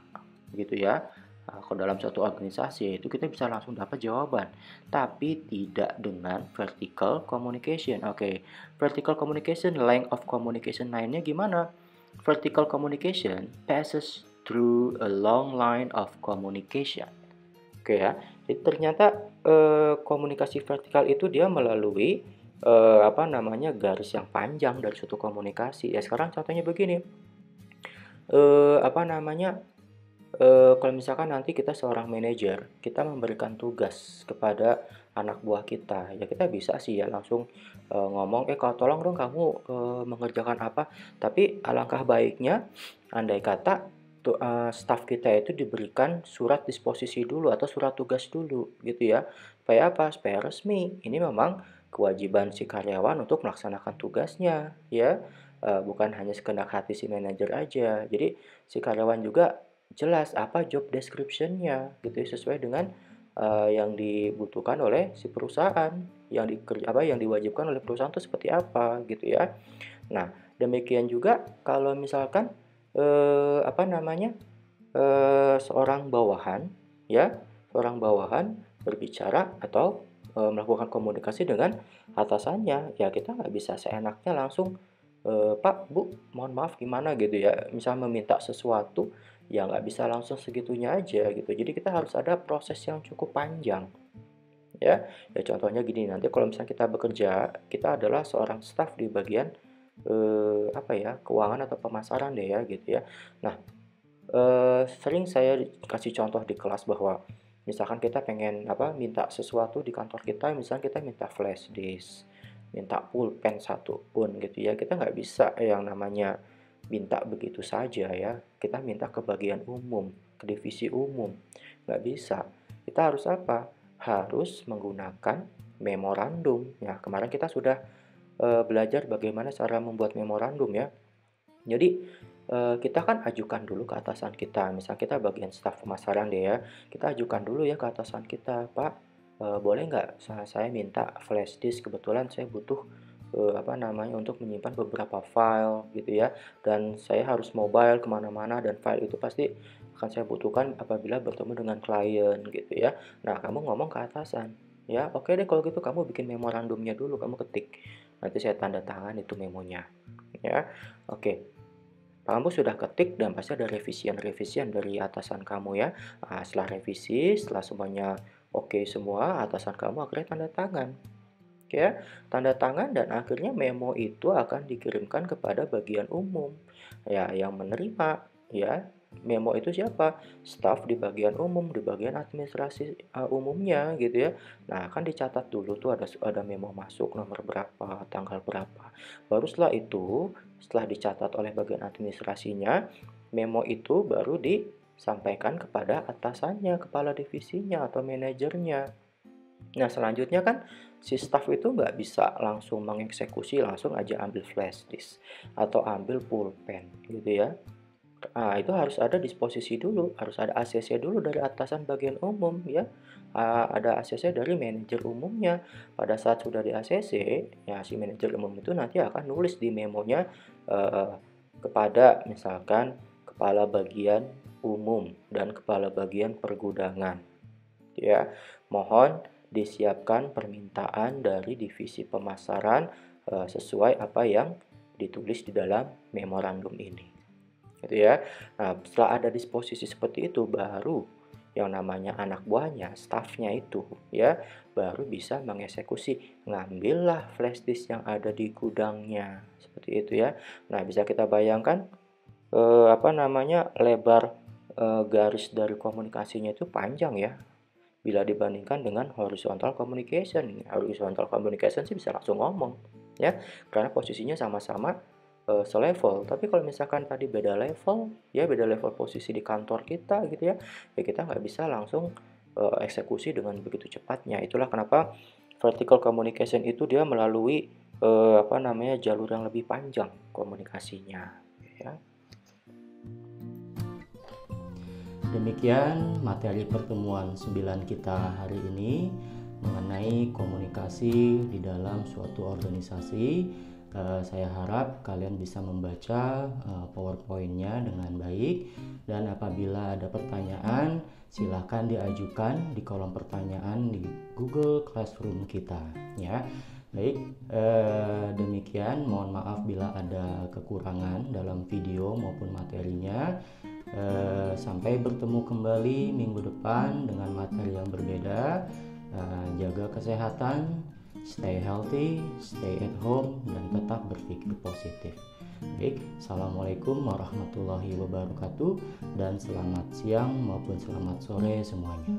gitu ya. Nah, kalau dalam suatu organisasi itu kita bisa langsung dapat jawaban, tapi tidak dengan vertical communication. Oke, vertical communication, length of communication lainnya gimana? Vertical communication passes through a long line of communication. Oke ya, jadi ternyata komunikasi vertikal itu dia melalui apa namanya garis yang panjang dari suatu komunikasi. Ya sekarang contohnya begini, apa namanya kalau misalkan nanti kita seorang manajer, kita memberikan tugas kepada anak buah kita, ya kita bisa sih ya langsung ngomong, kalau tolong dong kamu mengerjakan apa. Tapi alangkah baiknya, andai kata tuh staf kita itu diberikan surat disposisi dulu atau surat tugas dulu, gitu ya. Supaya apa? Supaya resmi. Ini memang kewajiban si karyawan untuk melaksanakan tugasnya, ya. Bukan hanya sekedar hati si manajer aja. Jadi si karyawan juga jelas apa job description-nya gitu ya, sesuai dengan yang dibutuhkan oleh si perusahaan, yang diwajibkan oleh perusahaan itu seperti apa gitu ya. Nah, demikian juga kalau misalkan apa namanya seorang bawahan ya, seorang bawahan berbicara atau melakukan komunikasi dengan atasannya, ya kita nggak bisa seenaknya langsung Pak, Bu, mohon maaf gimana gitu ya, misal meminta sesuatu, ya nggak bisa langsung segitunya aja gitu. Jadi kita harus ada proses yang cukup panjang ya. Ya contohnya gini, nanti kalau misalnya kita bekerja, kita adalah seorang staf di bagian apa ya, keuangan atau pemasaran deh ya gitu ya. Nah, sering saya kasih contoh di kelas bahwa misalkan kita pengen apa, minta sesuatu di kantor kita, misalnya kita minta flash disk, minta pulpen satu pun gitu ya, kita nggak bisa yang namanya minta begitu saja ya. Kita minta ke bagian umum, ke divisi umum, nggak bisa. Kita harus apa? Harus menggunakan memorandum. Ya, kemarin kita sudah belajar bagaimana cara membuat memorandum ya. Jadi, kita kan ajukan dulu ke atasan kita, misal kita bagian staf pemasaran deh ya, kita ajukan dulu ya ke atasan kita, "Pak, boleh nggak saya minta flash disk, kebetulan saya butuh, apa namanya, untuk menyimpan beberapa file," gitu ya, "dan saya harus mobile kemana mana dan file itu pasti akan saya butuhkan apabila bertemu dengan klien," gitu ya. Nah, kamu ngomong ke atasan, ya, "Oke deh kalau gitu kamu bikin memorandumnya dulu, kamu ketik, nanti saya tanda tangan itu memonya," ya. Oke. Kamu sudah ketik dan pasti ada revisian-revisian dari atasan kamu ya. Nah, setelah revisi, setelah semuanya oke semua, atasan kamu akhirnya tanda tangan. ya, tanda tangan dan akhirnya memo itu akan dikirimkan kepada bagian umum. Ya, yang menerima ya, memo itu siapa? Staf di bagian umum, di bagian administrasi umumnya gitu ya. Nah, kan dicatat dulu tuh ada memo masuk nomor berapa, tanggal berapa. Baru setelah itu, setelah dicatat oleh bagian administrasinya, memo itu baru disampaikan kepada atasannya, kepala divisinya atau manajernya. Nah, selanjutnya kan si staff itu nggak bisa langsung mengeksekusi, langsung aja ambil flash disk atau ambil pulpen gitu ya. Nah, itu harus ada disposisi dulu, harus ada ACC dulu dari atasan bagian umum ya. Ada ACC dari manajer umumnya. Pada saat sudah di ACC, ya si manajer umum itu nanti akan nulis di memonya eh, kepada misalkan kepala bagian umum dan kepala bagian pergudangan ya. Mohon disiapkan permintaan dari divisi pemasaran sesuai apa yang ditulis di dalam memorandum ini. Gitu ya. Nah, setelah ada disposisi seperti itu baru yang namanya anak buahnya, stafnya itu ya, baru bisa mengeksekusi. Ngambillah flash disk yang ada di gudangnya. Seperti itu ya. Nah, bisa kita bayangkan lebar garis dari komunikasinya itu panjang ya bila dibandingkan dengan horizontal communication. Horizontal communication sih bisa langsung ngomong ya, karena posisinya sama-sama selevel. Tapi kalau misalkan tadi beda level ya, beda level posisi di kantor kita gitu ya, ya kita nggak bisa langsung eksekusi dengan begitu cepatnya. Itulah kenapa vertical communication itu dia melalui jalur yang lebih panjang komunikasinya ya. Demikian materi pertemuan 9 kita hari ini mengenai komunikasi di dalam suatu organisasi. Saya harap kalian bisa membaca PowerPoint-nya dengan baik, dan apabila ada pertanyaan silahkan diajukan di kolom pertanyaan di Google Classroom kita ya. Baik, demikian. Mohon maaf bila ada kekurangan dalam video maupun materinya. Sampai bertemu kembali minggu depan dengan materi yang berbeda. Jaga kesehatan, stay healthy, stay at home, dan tetap berpikir positif. Baik, assalamualaikum warahmatullahi wabarakatuh, dan selamat siang maupun selamat sore semuanya.